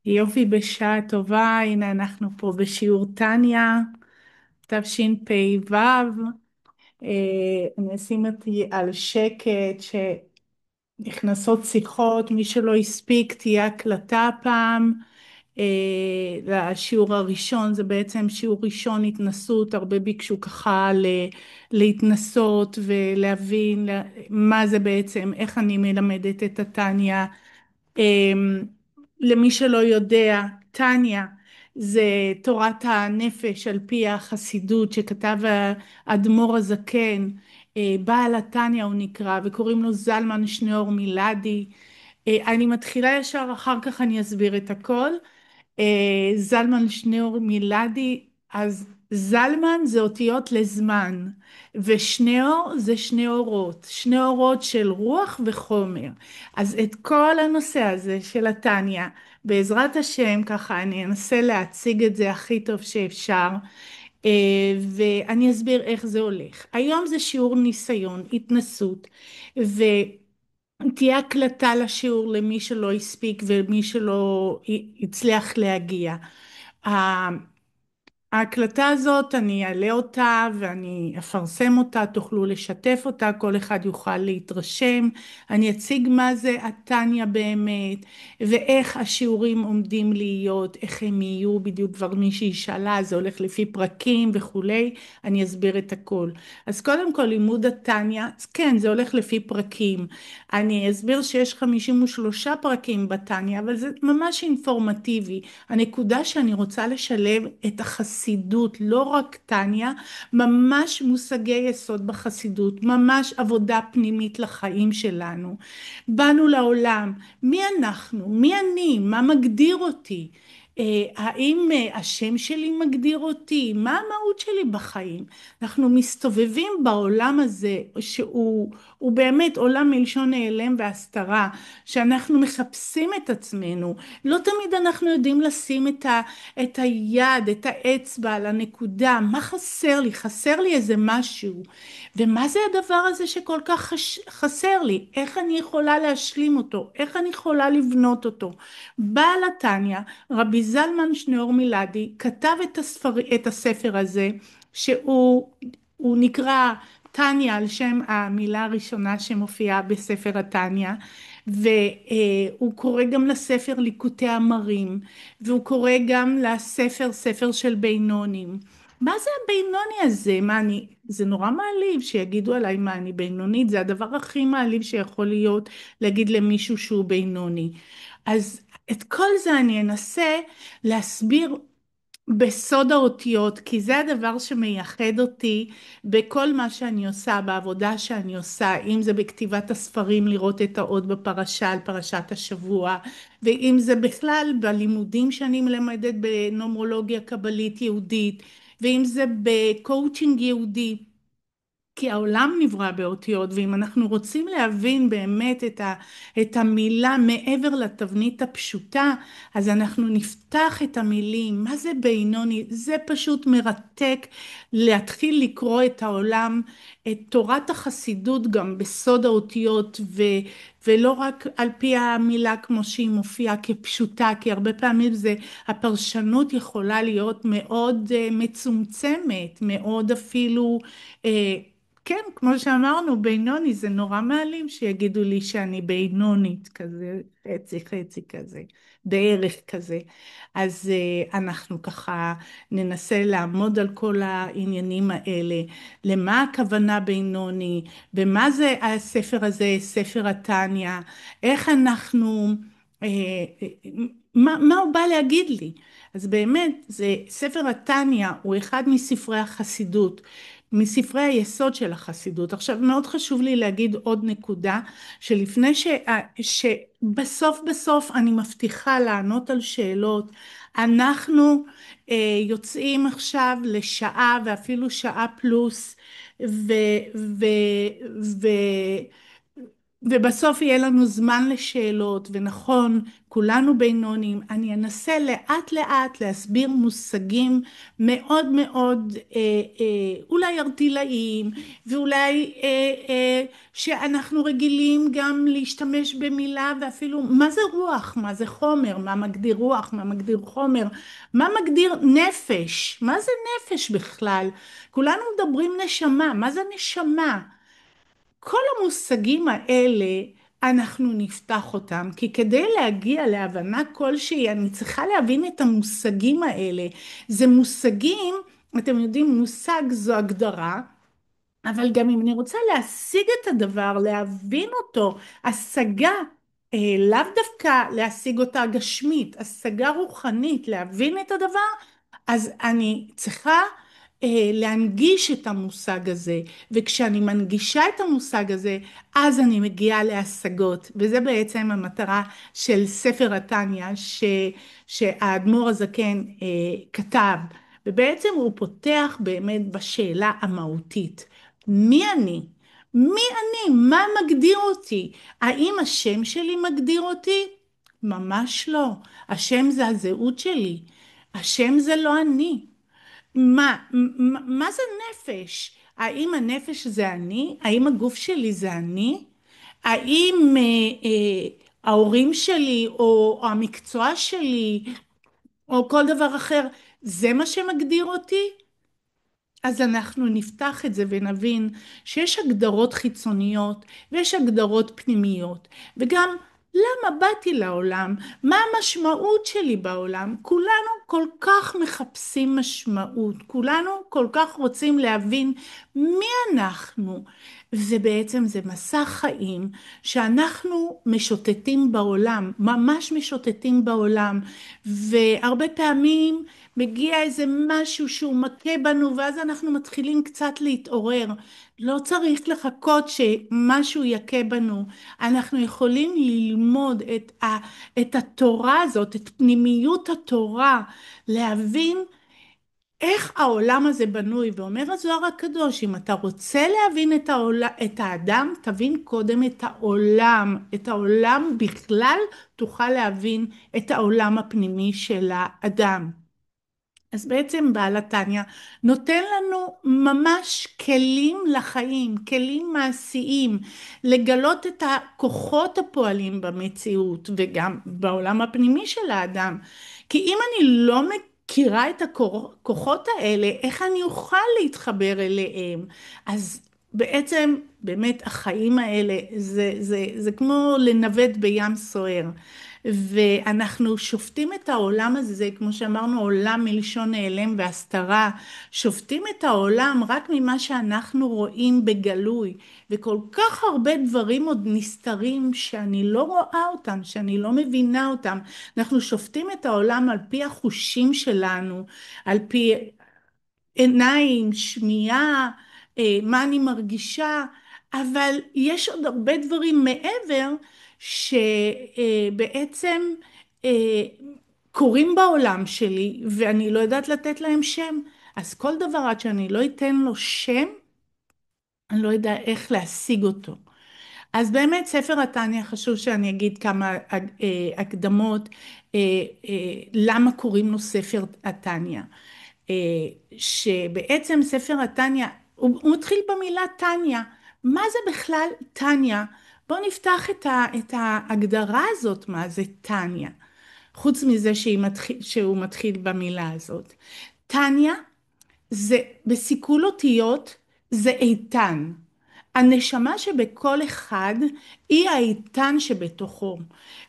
יופי, בשעה טובה. הנה אנחנו פה בשיעור טניה, תשפ"ו. אני אשים אותי על שקט שנכנסות שיחות. מי שלא הספיק, תהיה הקלטה פעם. לשיעור הראשון, זה בעצם שיעור ראשון התנסות. הרבה ביקשו ככה להתנסות ולהבין מה זה בעצם, איך אני מלמדת את הטניה. אמ, למי שלא יודע, טניה זה תורת הנפש על פי החסידות שכתב האדמו"ר הזקן. בעל התניא הוא נקרא, וקוראים לו זלמן שניאור מילדי. אני מתחילה ישר, אחר כך אני אסביר את הכל. זלמן שניאור מילדי, אז זלמן זה אותיות לזמן, ושניאור זה שני אורות, שני אורות של רוח וחומר. אז את כל הנושא הזה של התניא, בעזרת השם, ככה אני אנסה להציג את זה הכי טוב שאפשר, ואני אסביר איך זה הולך. היום זה שיעור ניסיון, התנסות, תהיה הקלטה לשיעור למי שלא הספיק ומי שלא הצליח להגיע. ההקלטה הזאת אני אעלה אותה ואני אפרסם אותה, תוכלו לשתף אותה, כל אחד יוכל להתרשם. אני אציג מה זה התניא באמת, ואיך השיעורים עומדים להיות, איך הם יהיו, בדיוק כבר מישהי שאלה, זה הולך לפי פרקים וכולי, אני אסביר את הכל. אז קודם כל לימוד התניא, כן, זה הולך לפי פרקים. אני אסביר שיש 53 פרקים בתניא, אבל זה ממש אינפורמטיבי. הנקודה שאני רוצה לשלב את החסידות, לא רק טניה, ממש מושגי יסוד בחסידות, ממש עבודה פנימית לחיים שלנו. באנו לעולם, מי אנחנו? מי אני? מה מגדיר אותי? האם השם שלי מגדיר אותי? מה המהות שלי בחיים? אנחנו מסתובבים בעולם הזה שהוא באמת עולם מלשון נעלם והסתרה, שאנחנו מחפשים את עצמנו. לא תמיד אנחנו יודעים לשים את היד, את האצבע על הנקודה. מה חסר לי? חסר לי איזה משהו. ומה זה הדבר הזה שכל כך חסר לי? איך אני יכולה להשלים אותו? איך אני יכולה לבנות אותו? בעל התניא, רבי זלמן שניאור מילדי, כתב את הספר הזה, שהוא נקרא תניא על שם המילה הראשונה שמופיעה בספר התניא, והוא קורא גם לספר ליקוטי אמרים, והוא קורא גם לספר, ספר של בינונים. מה זה הבינוני הזה? זה נורא מעליב שיגידו עליי מה אני בינונית, זה הדבר הכי מעליב שיכול להיות להגיד למישהו שהוא בינוני. אז את כל זה אני אנסה להסביר בסוד האותיות, כי זה הדבר שמייחד אותי בכל מה שאני עושה, בעבודה שאני עושה, אם זה בכתיבת הספרים, לראות את האות בפרשה, על פרשת השבוע, ואם זה בכלל בלימודים שאני מלמדת בנומרולוגיה קבלית יהודית, ואם זה בקואוצ'ינג יהודי. כי העולם נברא באותיות, ואם אנחנו רוצים להבין באמת את המילה מעבר לתבנית הפשוטה, אז אנחנו נפתח את המילים. מה זה בינוני? זה פשוט מרתק להתחיל לקרוא את העולם, את תורת החסידות גם בסוד האותיות, ולא רק על פי המילה כמו שהיא מופיעה כפשוטה, כי הרבה פעמים הפרשנות יכולה להיות מאוד מצומצמת, מאוד אפילו כן, כמו שאמרנו, בינוני, זה נורא מעלים שיגידו לי שאני בינונית כזה, חצי חצי כזה, בערך כזה. אז אנחנו ככה ננסה לעמוד על כל העניינים האלה, למה הכוונה בינוני, במה זה הספר הזה, ספר התניא, איך אנחנו, אה, מה הוא בא להגיד לי. אז באמת, ספר התניא הוא אחד מספרי החסידות, מספרי היסוד של החסידות. עכשיו מאוד חשוב לי להגיד עוד נקודה, שלפני שבסוף בסוף אני מבטיחה לענות על שאלות. אנחנו יוצאים עכשיו לשעה ואפילו שעה פלוס, ו, ו, ובסוף יהיה לנו זמן לשאלות, ונכון, כולנו בינונים. אני אנסה לאט לאט להסביר מושגים מאוד מאוד אולי ארטילאיים, ואולי שאנחנו רגילים גם להשתמש במילה, ואפילו מה זה רוח, מה זה חומר, מה מגדיר רוח, מה מגדיר חומר, מה מגדיר נפש, מה זה נפש בכלל? כולנו מדברים נשמה, מה זה נשמה? כל המושגים האלה אנחנו נפתח אותם, כי כדי להגיע להבנה כלשהי אני צריכה להבין את המושגים האלה. זה מושגים, אתם יודעים, מושג זו הגדרה, אבל גם אם אני רוצה להשיג את הדבר, להבין אותו, השגה, לאו דווקא להשיג אותה גשמית, השגה רוחנית, להבין את הדבר, אז אני צריכה להנגיש את המושג הזה, וכשאני מנגישה את המושג הזה, אז אני מגיעה להשגות, וזה בעצם המטרה של ספר התניא שהאדמו"ר הזקן כתב, ובעצם הוא פותח באמת בשאלה המהותית, מי אני? מי אני? מה מגדיר אותי? האם השם שלי מגדיר אותי? ממש לא. השם זה הזהות שלי. השם זה לא אני. מה זה נפש? האם הנפש זה אני? האם הגוף שלי זה אני? האם ההורים שלי או המקצוע שלי או כל דבר אחר זה מה שמגדיר אותי? אז אנחנו נפתח את זה ונבין שיש הגדרות חיצוניות ויש הגדרות פנימיות, וגם למה באתי לעולם, מה המשמעות שלי בעולם. כולנו כל כך מחפשים משמעות, כולנו כל כך רוצים להבין מי אנחנו, ובעצם זה מסע חיים שאנחנו משוטטים בעולם, ממש משוטטים בעולם, והרבה פעמים מגיע איזה משהו שהוא מכה בנו, ואז אנחנו מתחילים קצת להתעורר. לא צריך לחכות שמשהו יכה בנו. אנחנו יכולים ללמוד את התורה הזאת, את פנימיות התורה, להבין איך העולם הזה בנוי. ואומר הזוהר הקדוש, אם אתה רוצה להבין את האדם, תבין קודם את העולם. את העולם בכלל תוכל להבין את העולם הפנימי של האדם. אז בעצם בעל התניא נותן לנו ממש כלים לחיים, כלים מעשיים, לגלות את הכוחות הפועלים במציאות וגם בעולם הפנימי של האדם. כי אם אני לא מכירה את הכוחות האלה, איך אני אוכל להתחבר אליהם? אז בעצם באמת החיים האלה זה כמו לנווט בים סוער. ואנחנו שופטים את העולם הזה, כמו שאמרנו, עולם מלשון נעלם והסתרה, שופטים את העולם רק ממה שאנחנו רואים בגלוי, וכל כך הרבה דברים עוד נסתרים שאני לא רואה אותם, שאני לא מבינה אותם. אנחנו שופטים את העולם על פי החושים שלנו, על פי עיניים, שמיעה, מה אני מרגישה, אבל יש עוד הרבה דברים מעבר שבעצם קורים בעולם שלי ואני לא יודעת לתת להם שם. אז כל דבר עד שאני לא אתן לו שם, אני לא יודע איך להשיג אותו. אז באמת ספר התניא, חשוב שאני אגיד כמה הקדמות, למה קוראים לו ספר התניא. שבעצם ספר התניא, הוא מתחיל במילה תניא. מה זה בכלל תניא? בואו נפתח את ההגדרה הזאת, מה זה תניא. חוץ מזה שהוא מתחיל במילה הזאת. תניא זה בסיכול אותיות, זה איתן. הנשמה שבכל אחד היא האיתן שבתוכו,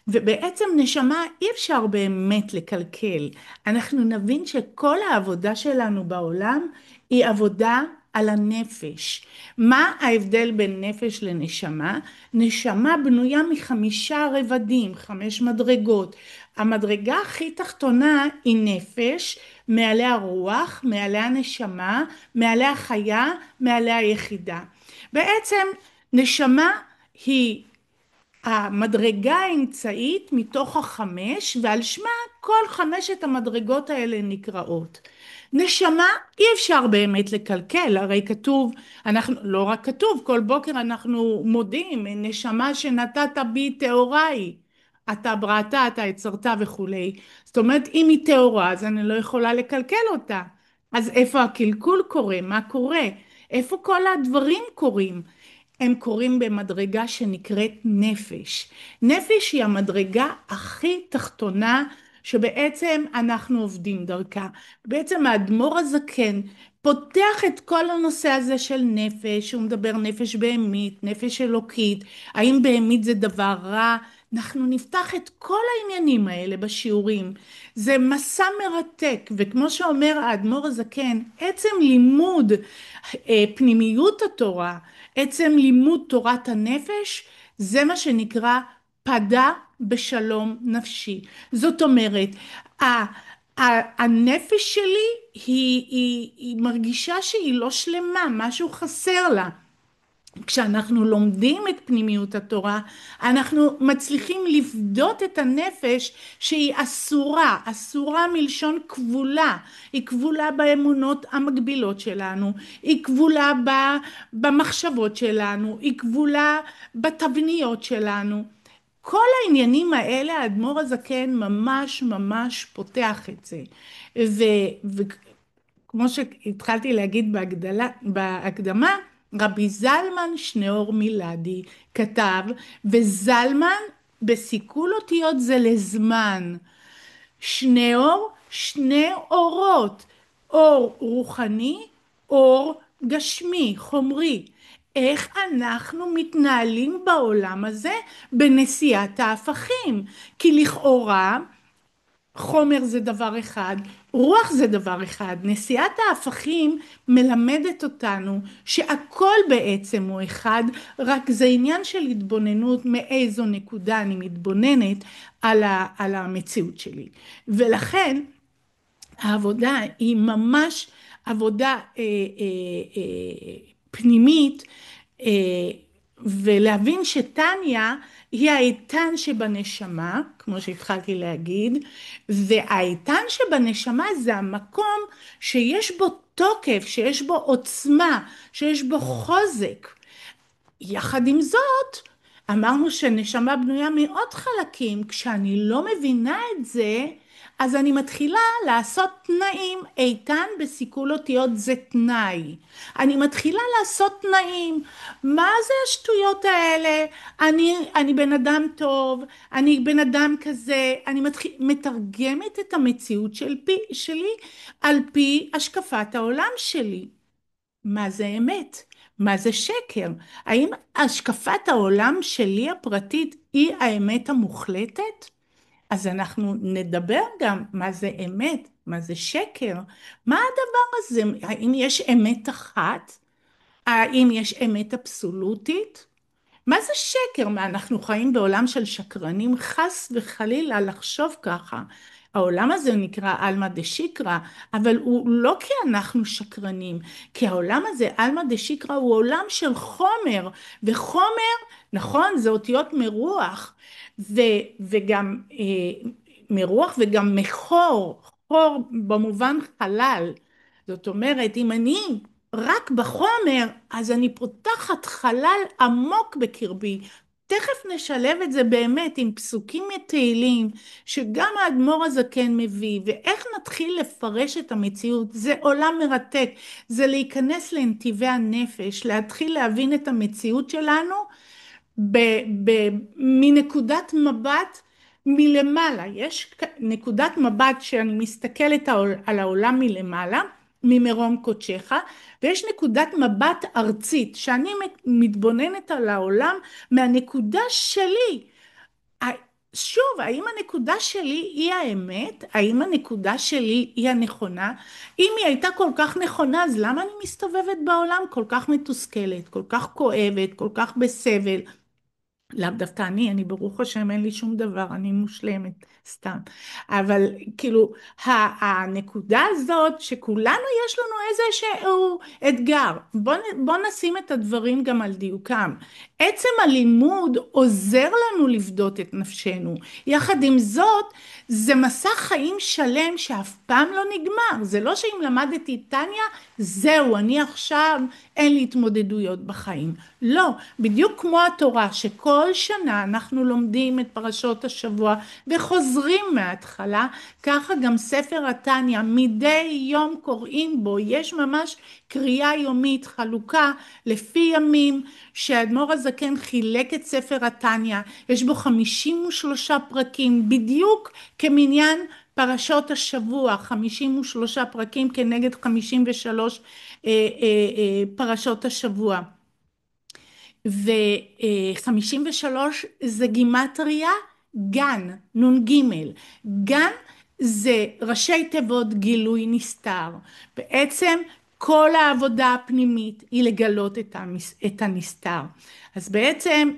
ובעצם נשמה אי אפשר באמת לקלקל. אנחנו נבין שכל העבודה שלנו בעולם היא עבודה על הנפש. מה ההבדל בין נפש לנשמה? נשמה בנויה מחמישה רבדים, 5 מדרגות. המדרגה הכי תחתונה היא נפש, מעליה רוח, מעליה נשמה, מעליה חיה, מעליה יחידה. בעצם נשמה היא המדרגה האמצעית מתוך 5, ועל שמה כל 5 המדרגות האלה נקראות. נשמה אי אפשר באמת לקלקל, הרי כתוב, אנחנו, לא רק כתוב, כל בוקר אנחנו מודים, נשמה שנתת בי טהורה היא, אתה בראתה, אתה יצרת וכולי. זאת אומרת, אם היא טהורה, אז אני לא יכולה לקלקל אותה. אז איפה הקלקול קורה? מה קורה? איפה כל הדברים קורים? הם קורים במדרגה שנקראת נפש. נפש היא המדרגה הכי תחתונה שבעצם אנחנו עובדים דרכה. בעצם האדמו"ר הזקן פותח את כל הנושא הזה של נפש, הוא מדבר נפש בהמית, נפש אלוקית, האם בהמית זה דבר רע? אנחנו נפתח את כל העניינים האלה בשיעורים. זה מסע מרתק, וכמו שאומר האדמו"ר הזקן, עצם לימוד פנימיות התורה, עצם לימוד תורת הנפש, זה מה שנקרא פדה בשלום נפשי. זאת אומרת, הנפש שלי היא מרגישה שהיא לא שלמה, משהו חסר לה. כשאנחנו לומדים את פנימיות התורה, אנחנו מצליחים לפדות את הנפש שהיא אסורה, אסורה מלשון כבולה, היא כבולה באמונות המקבילות שלנו, היא כבולה במחשבות שלנו, היא כבולה בתבניות שלנו. כל העניינים האלה, האדמו"ר הזקן ממש ממש פותח את זה. כמו שהתחלתי להגיד בהקדמה, רבי זלמן שניאור מילדי כתב, וזלמן בסיכול אותיות זה לזמן, שניאור שני אורות, אור רוחני, אור גשמי, חומרי. איך אנחנו מתנהלים בעולם הזה בנשיאת ההפכים? כי לכאורה חומר זה דבר אחד, רוח זה דבר אחד. נשיאת ההפכים מלמדת אותנו שהכל בעצם הוא אחד, רק זה עניין של התבוננות מאיזו נקודה אני מתבוננת על המציאות שלי. ולכן העבודה היא ממש עבודה פנימית, אה, ולהבין שטניה היא האיתן שבנשמה, כמו שהתחלתי להגיד, והאיתן שבנשמה זה המקום שיש בו תוקף, שיש בו עוצמה, שיש בו חוזק. יחד עם זאת, אמרנו שנשמה בנויה מעוד חלקים. כשאני לא מבינה את זה, אז אני מתחילה לעשות תנאים. איתן בסיכול אותיות זה תנאי. אני מתחילה לעשות תנאים. מה זה השטויות האלה? אני בן אדם טוב, אני בן אדם כזה. אני מתרגמת את המציאות שלי על פי השקפת העולם שלי. מה זה אמת? מה זה שקר? האם השקפת העולם שלי הפרטית היא האמת המוחלטת? אז אנחנו נדבר גם מה זה אמת, מה זה שקר, מה הדבר הזה, האם יש אמת אחת? האם יש אמת אבסולוטית? מה זה שקר? מה, אנחנו חיים בעולם של שקרנים? חס וחלילה לחשוב ככה. העולם הזה נקרא עלמא דשיקרא, אבל הוא לא כי אנחנו שקרנים, כי העולם הזה, עלמא דשיקרא, הוא עולם של חומר, וחומר, נכון, זה אותיות מרוח, וגם מרוח וגם מחור, חור במובן חלל. זאת אומרת, אם אני רק בחומר, אז אני פותחת חלל עמוק בקרבי. תכף נשלב את זה באמת עם פסוקים מתהילים, שגם האדמו"ר הזקן מביא, ואיך נתחיל לפרש את המציאות. זה עולם מרתק, זה להיכנס לנתיבי הנפש, להתחיל להבין את המציאות שלנו, מנקודת מבט מלמעלה. יש נקודת מבט שאני מסתכלת על העולם מלמעלה, ממרום קודשך, ויש נקודת מבט ארצית, שאני מתבוננת על העולם מהנקודה שלי. שוב, האם הנקודה שלי היא האמת? האם הנקודה שלי היא הנכונה? אם היא הייתה כל כך נכונה, אז למה אני מסתובבת בעולם כל כך מתוסכלת, כל כך כואבת, כל כך בסבל? לאו דווקא אני ברוך השם אין לי שום דבר, אני מושלמת, סתם. אבל כאילו, הנקודה הזאת שכולנו יש לנו איזשהו אתגר, בוא נשים את הדברים גם על דיוקם. עצם הלימוד עוזר לנו לבדות את נפשנו, יחד עם זאת, זה מסע חיים שלם שאף פעם לא נגמר, זה לא שאם למדתי טניה, זהו, אני עכשיו אין לי התמודדויות בחיים. לא, בדיוק כמו התורה, שכל שנה אנחנו לומדים את פרשות השבוע וחוזרים מההתחלה, ככה גם ספר התניא, מדי יום קוראים בו, יש ממש קריאה יומית, חלוקה לפי ימים, שהאדמו"ר הזקן חילק את ספר התניא, יש בו 53 פרקים, בדיוק כמניין פרשות השבוע, 53 פרקים כנגד 53 פרשות השבוע. ו53 זה גימטריה גן, נון גימל. גן זה ראשי תיבות גילוי נסתר. בעצם כל העבודה הפנימית היא לגלות את הנסתר. אז בעצם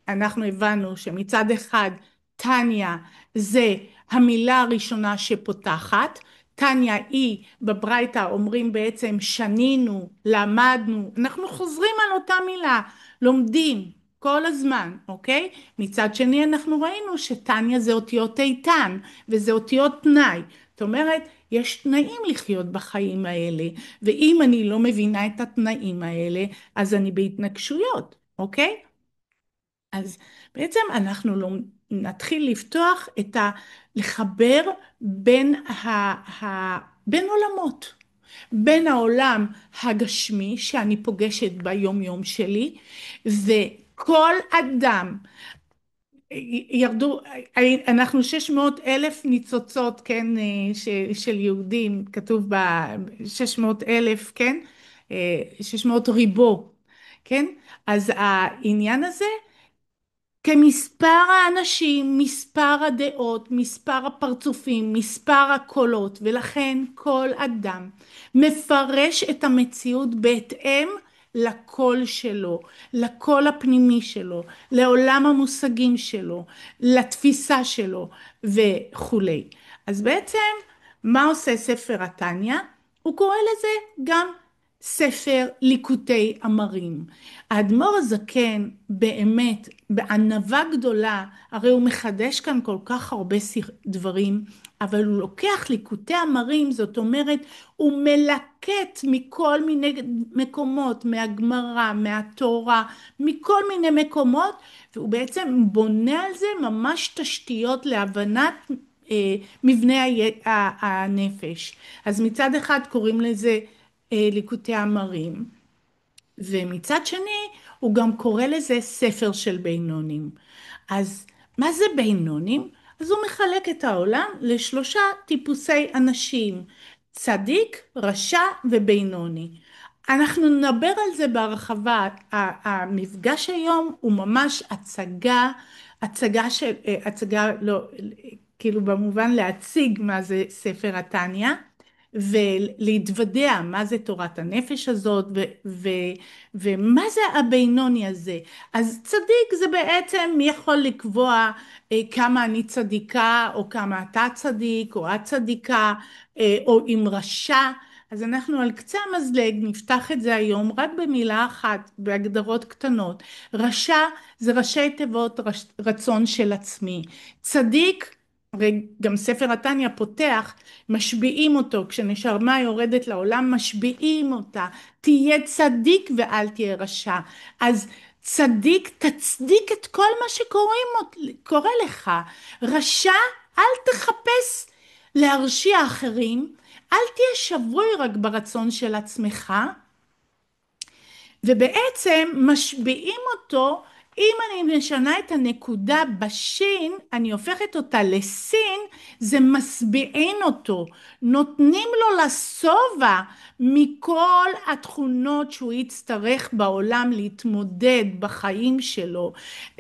אנחנו הבנו שמצד אחד טניה זה המילה הראשונה שפותחת, טניה היא בברייתא אומרים בעצם שנינו, למדנו, אנחנו חוזרים על אותה מילה, לומדים כל הזמן, אוקיי? מצד שני אנחנו ראינו שטניה זה אותיות איתן וזה אותיות תנאי, זאת אומרת יש תנאים לחיות בחיים האלה, ואם אני לא מבינה את התנאים האלה אז אני בהתנגשויות, אוקיי? אז בעצם אנחנו לא נתחיל לפתוח לחבר בין עולמות, בין העולם הגשמי שאני פוגשת ביום יום שלי, וכל אדם, ירדו, אנחנו 600,000 ניצוצות, כן, של יהודים, כתוב ב-600,000, כן, 600 ריבו, כן, אז העניין הזה, כמספר האנשים, מספר הדעות, מספר הפרצופים, מספר הקולות, ולכן כל אדם מפרש את המציאות בהתאם לקול שלו, לקול הפנימי שלו, לעולם המושגים שלו, לתפיסה שלו וכולי. אז בעצם מה עושה ספר התניא? הוא קורא לזה גם ספר ליקוטי אמרים. האדמו"ר הזקן באמת בענווה גדולה, הרי הוא מחדש כאן כל כך הרבה דברים, אבל הוא לוקח ליקוטי אמרים, זאת אומרת הוא מלקט מכל מיני מקומות, מהגמרא, מהתורה, מכל מיני מקומות, והוא בעצם בונה על זה ממש תשתיות להבנת מבנה הנפש. אז מצד אחד קוראים לזה ליקוטי אמרים, ומצד שני הוא גם קורא לזה ספר של בינונים. אז מה זה בינונים? אז הוא מחלק את העולם לשלושה טיפוסי אנשים, צדיק, רשע ובינוני. אנחנו נדבר על זה בהרחבה, המפגש היום הוא ממש הצגה לא, כאילו במובן להציג מה זה ספר התניא, ולהתוודע מה זה תורת הנפש הזאת ומה זה הבינוני הזה. אז צדיק זה בעצם מי יכול לקבוע כמה אני צדיקה או כמה אתה צדיק או את צדיקה או עם רשע. אז אנחנו על קצה המזלג נפתח את זה היום רק במילה אחת, בהגדרות קטנות. רשע זה ראשי תיבות רצון של עצמי. צדיק, וגם ספר התניא פותח, משביעים אותו, כשנשמה יורדת לעולם משביעים אותה, תהיה צדיק ואל תהיה רשע. אז צדיק תצדיק את כל מה שקורה לך, רשע אל תחפש להרשיע אחרים, אל תהיה שבוי רק ברצון של עצמך, ובעצם משביעים אותו. אם אני משנה את הנקודה בשין, אני הופכת אותה לסין, זה משביעין אותו, נותנים לו לשובע מכל התכונות שהוא יצטרך בעולם להתמודד בחיים שלו,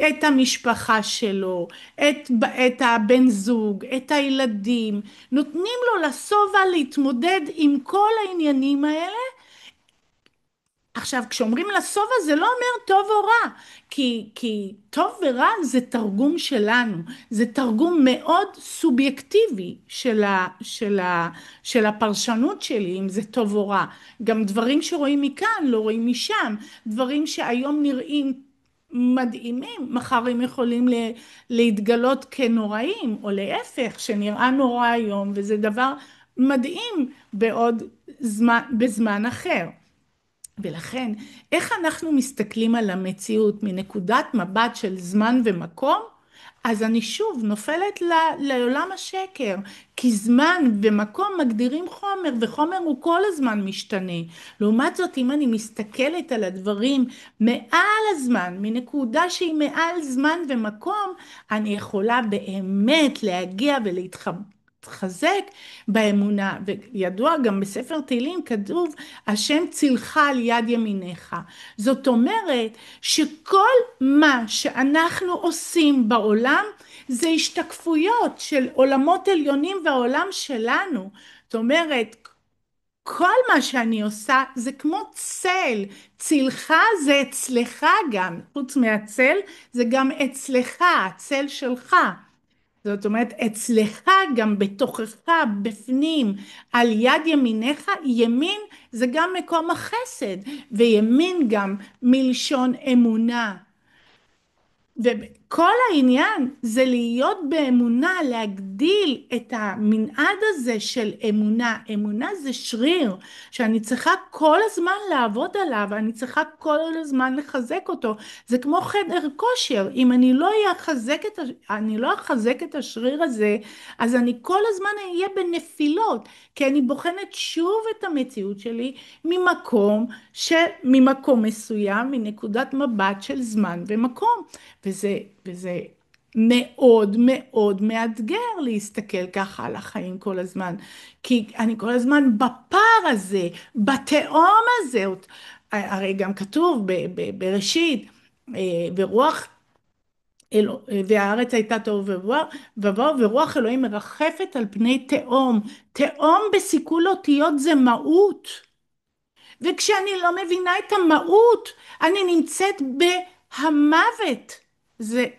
את המשפחה שלו, את הבן זוג, את הילדים, נותנים לו לשובע להתמודד עם כל העניינים האלה, עכשיו, כשאומרים לשובע זה לא אומר טוב או רע, כי טוב ורע זה תרגום שלנו, זה תרגום מאוד סובייקטיבי של הפרשנות שלי, אם זה טוב או רע. גם דברים שרואים מכאן לא רואים משם, דברים שהיום נראים מדהימים, מחר הם יכולים להתגלות כנוראים, או להפך, שנראה נורא היום, וזה דבר מדהים בזמן אחר. ולכן, איך אנחנו מסתכלים על המציאות מנקודת מבט של זמן ומקום? אז אני שוב נופלת לעולם השקר, כי זמן ומקום מגדירים חומר, וחומר הוא כל הזמן משתנה. לעומת זאת, אם אני מסתכלת על הדברים מעל הזמן, מנקודה שהיא מעל זמן ומקום, אני יכולה באמת להגיע ולהתחזק באמונה. וידוע גם בספר תהילים כתוב, השם צילך על יד ימיניך. זאת אומרת שכל מה שאנחנו עושים בעולם זה השתקפויות של עולמות עליונים והעולם שלנו. זאת אומרת, כל מה שאני עושה זה כמו צל, צילך זה אצלך גם, חוץ מהצל זה גם אצלך, הצל שלך. זאת אומרת, אצלך גם בתוכך, בפנים, על יד ימיניך, ימין זה גם מקום החסד, וימין גם מלשון אמונה. וכל העניין זה להיות באמונה, להגדיל את המנעד הזה של אמונה. אמונה זה שריר שאני צריכה כל הזמן לעבוד עליו, אני צריכה כל הזמן לחזק אותו. זה כמו חדר כושר, אם אני לא אחזק את השריר הזה, אז אני כל הזמן אהיה בנפילות, כי אני בוחנת שוב את המציאות שלי ממקום מסוים, מנקודת מבט של זמן ומקום. וזה מאוד מאוד מאתגר להסתכל ככה על החיים כל הזמן, כי אני כל הזמן בפער הזה, בתהום הזאת. הרי גם כתוב בראשית, ורוח והארץ הייתה תוהו ובוהו, ורוח אלוהים מרחפת על פני תהום. תהום בסיכול אותיות זה מהות. וכשאני לא מבינה את המהות, אני נמצאת בהמוות.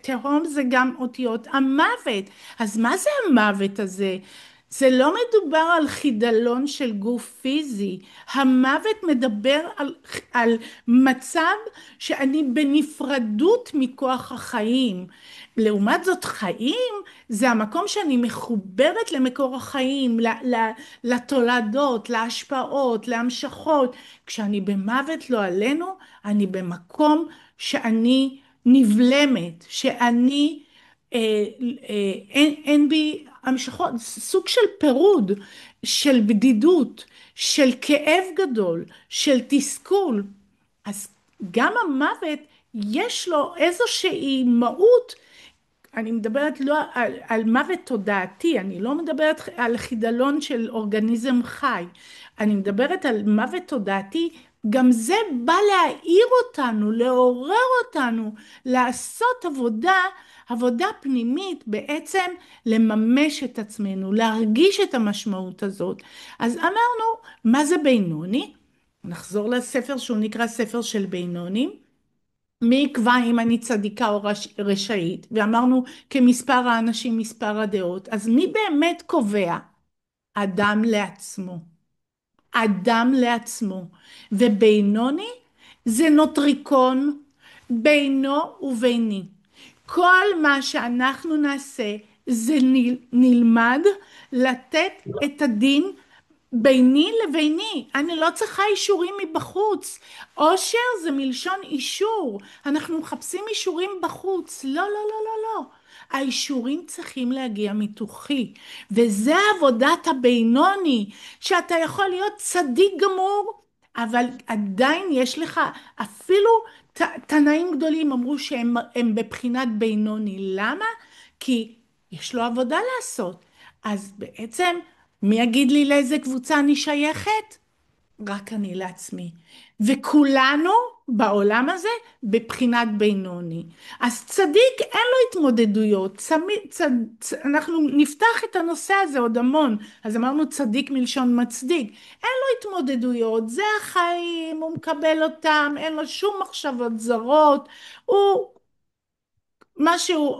תהום זה גם אותיות המוות. אז מה זה המוות הזה? זה לא מדובר על חידלון של גוף פיזי. המוות מדבר על מצב שאני בנפרדות מכוח החיים. לעומת זאת, חיים זה המקום שאני מחוברת למקור החיים, לתולדות, להשפעות, להמשכות. כשאני במוות לא עלינו, אני במקום שאני נבלמת, שאני אין בי המשכות, סוג של פירוד, של בדידות, של כאב גדול, של תסכול. אז גם המוות יש לו איזושהי מהות. אני מדברת לא על מוות תודעתי, אני לא מדברת על חידלון של אורגניזם חי, אני מדברת על מוות תודעתי. גם זה בא להעיר אותנו, לעורר אותנו, לעשות עבודה פנימית, בעצם לממש את עצמנו, להרגיש את המשמעות הזאת. אז אמרנו, מה זה בינוני? נחזור לספר שהוא נקרא ספר של בינונים. מי יקבע אם אני צדיקה או רשעית? ואמרנו, כמספר האנשים מספר הדעות. אז מי באמת קובע? אדם לעצמו. אדם לעצמו. ובינוני זה נוטריקון בינו וביני. כל מה שאנחנו נעשה זה נלמד לתת את הדין ביני לביני. אני לא צריכה אישורים מבחוץ. עושר זה מלשון אישור. אנחנו מחפשים אישורים בחוץ. לא, לא, לא, לא, לא. האישורים צריכים להגיע מתוכי. וזה עבודת הבינוני, שאתה יכול להיות צדיק גמור, אבל עדיין יש לך, אפילו תנאים גדולים אמרו שהם בבחינת בינוני. למה? כי יש לו עבודה לעשות. אז בעצם מי יגיד לי לאיזה קבוצה אני שייכת? רק אני לעצמי. וכולנו בעולם הזה בבחינת בינוני. אז צדיק אין לו התמודדויות, אנחנו נפתח את הנושא הזה עוד המון, אז אמרנו צדיק מלשון מצדיק, אין לו התמודדויות, זה החיים, הוא מקבל אותם, אין לו שום מחשבות זרות, הוא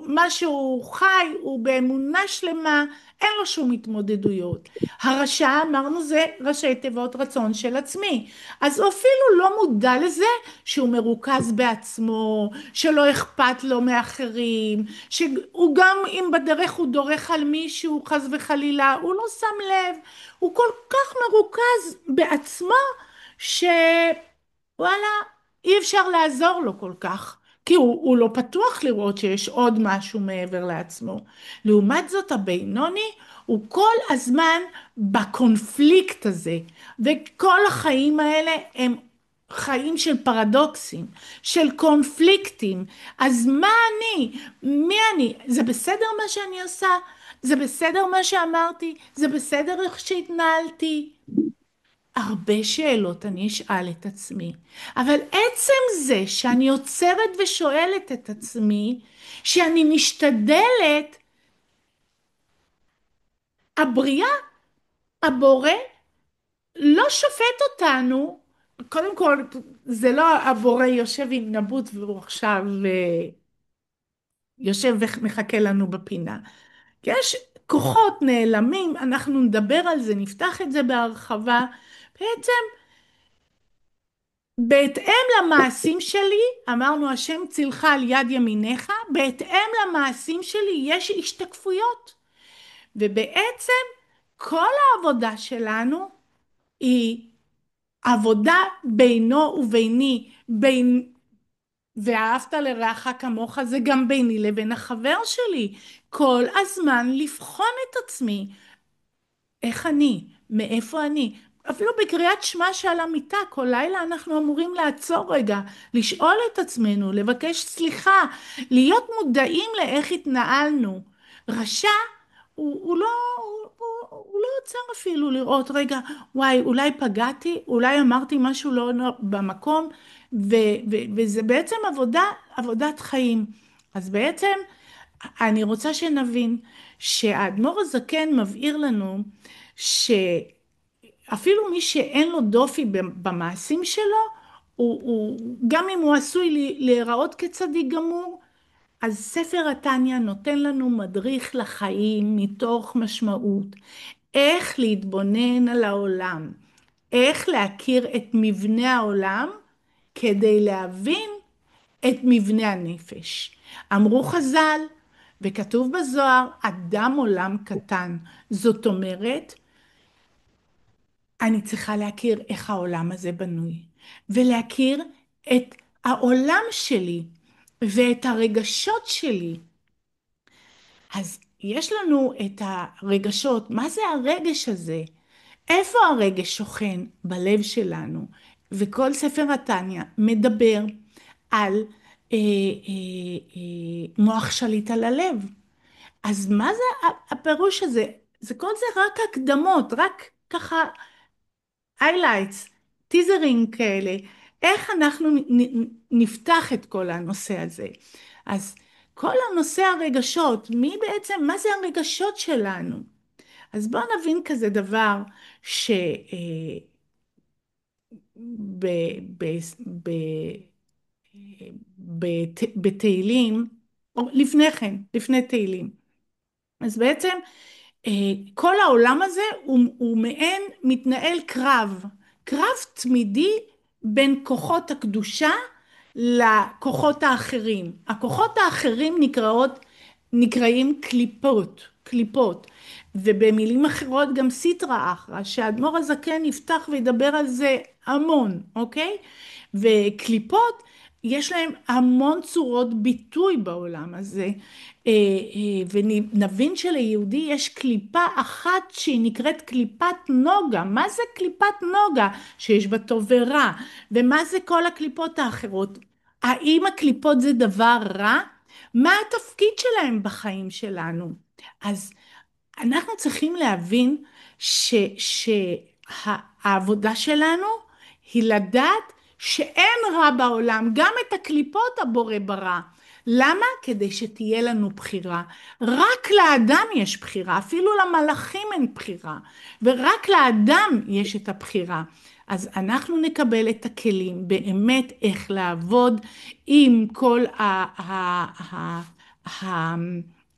מה שהוא חי הוא באמונה שלמה, אין לו שום התמודדויות. הרשע אמרנו זה ראשי תיבות רצון של עצמי, אז הוא אפילו לא מודע לזה שהוא מרוכז בעצמו, שלא אכפת לו מאחרים, שהוא גם אם בדרך הוא דורך על מישהו חס וחלילה הוא לא שם לב, הוא כל כך מרוכז בעצמו שוואלה אי אפשר לעזור לו כל כך. כי הוא לא פתוח לראות שיש עוד משהו מעבר לעצמו. לעומת זאת הבינוני הוא כל הזמן בקונפליקט הזה, וכל החיים האלה הם חיים של פרדוקסים, של קונפליקטים. אז מה אני? מי אני? זה בסדר מה שאני עושה? זה בסדר מה שאמרתי? זה בסדר איך שהתנהלתי? הרבה שאלות אני אשאל את עצמי, אבל עצם זה שאני עוצרת ושואלת את עצמי, שאני משתדלת, הבריאה, הבורא, לא שופט אותנו, קודם כל זה לא הבורא יושב עם נבוט והוא עכשיו יושב ומחכה לנו בפינה, כי יש כוחות נעלמים, אנחנו נדבר על זה, נפתח את זה בהרחבה, בעצם בהתאם למעשים שלי, אמרנו השם צילך על יד ימיניך, בהתאם למעשים שלי יש השתקפויות. ובעצם כל העבודה שלנו היא עבודה בינו וביני, ואהבת לרעך כמוך זה גם ביני לבין החבר שלי. כל הזמן לבחון את עצמי. איך אני? מאיפה אני? אפילו בקריאת שמע שעל המיטה, כל לילה אנחנו אמורים לעצור רגע, לשאול את עצמנו, לבקש סליחה, להיות מודעים לאיך התנהלנו. רשע, הוא לא, הוא לא עוצר אפילו לראות, רגע, וואי, אולי פגעתי, אולי אמרתי משהו לא במקום, וזה בעצם עבודת חיים. אז בעצם אני רוצה שנבין שהאדמו"ר הזקן מבהיר לנו שאפילו מי שאין לו דופי במעשים שלו, גם אם הוא עשוי להיראות כצדיק גמור, אז ספר התניא נותן לנו מדריך לחיים מתוך משמעות, איך להתבונן על העולם, איך להכיר את מבנה העולם כדי להבין את מבנה הנפש. אמרו חז"ל, וכתוב בזוהר, אדם עולם קטן. זאת אומרת, אני צריכה להכיר איך העולם הזה בנוי, ולהכיר את העולם שלי, ואת הרגשות שלי. אז יש לנו את הרגשות, מה זה הרגש הזה? איפה הרגש שוכן? בלב שלנו. וכל ספר התניא מדבר על מוח שליט על הלב. אז מה זה הפירוש הזה? כל זה רק הקדמות, רק ככה highlights, טיזרינג כאלה. איך אנחנו נפתח את כל הנושא הזה? אז כל הנושא הרגשות, מי בעצם, מה זה הרגשות שלנו? אז בואו נבין כזה דבר ש... ב, ב, ב, בתהילים, או לפני כן, לפני תהילים. אז בעצם כל העולם הזה הוא מעין מתנהל קרב, קרב תמידי בין כוחות הקדושה לכוחות האחרים. הכוחות האחרים נקראים קליפות, קליפות, ובמילים אחרות גם סיטרא אחרא, שהאדמו"ר הזקן יפתח וידבר על זה המון, אוקיי? וקליפות יש להם המון צורות ביטוי בעולם הזה, ונבין שליהודי יש קליפה אחת שהיא נקראת קליפת נוגה. מה זה קליפת נוגה? שיש בה טוב ורע. ומה זה כל הקליפות האחרות? האם הקליפות זה דבר רע? מה התפקיד שלהם בחיים שלנו? אז אנחנו צריכים להבין שהעבודה שלנו היא לדעת שאין רע בעולם, גם את הקליפות הבורא ברא. למה? כדי שתהיה לנו בחירה. רק לאדם יש בחירה, אפילו למלאכים אין בחירה, ורק לאדם יש את הבחירה. אז אנחנו נקבל את הכלים באמת איך לעבוד עם כל ה-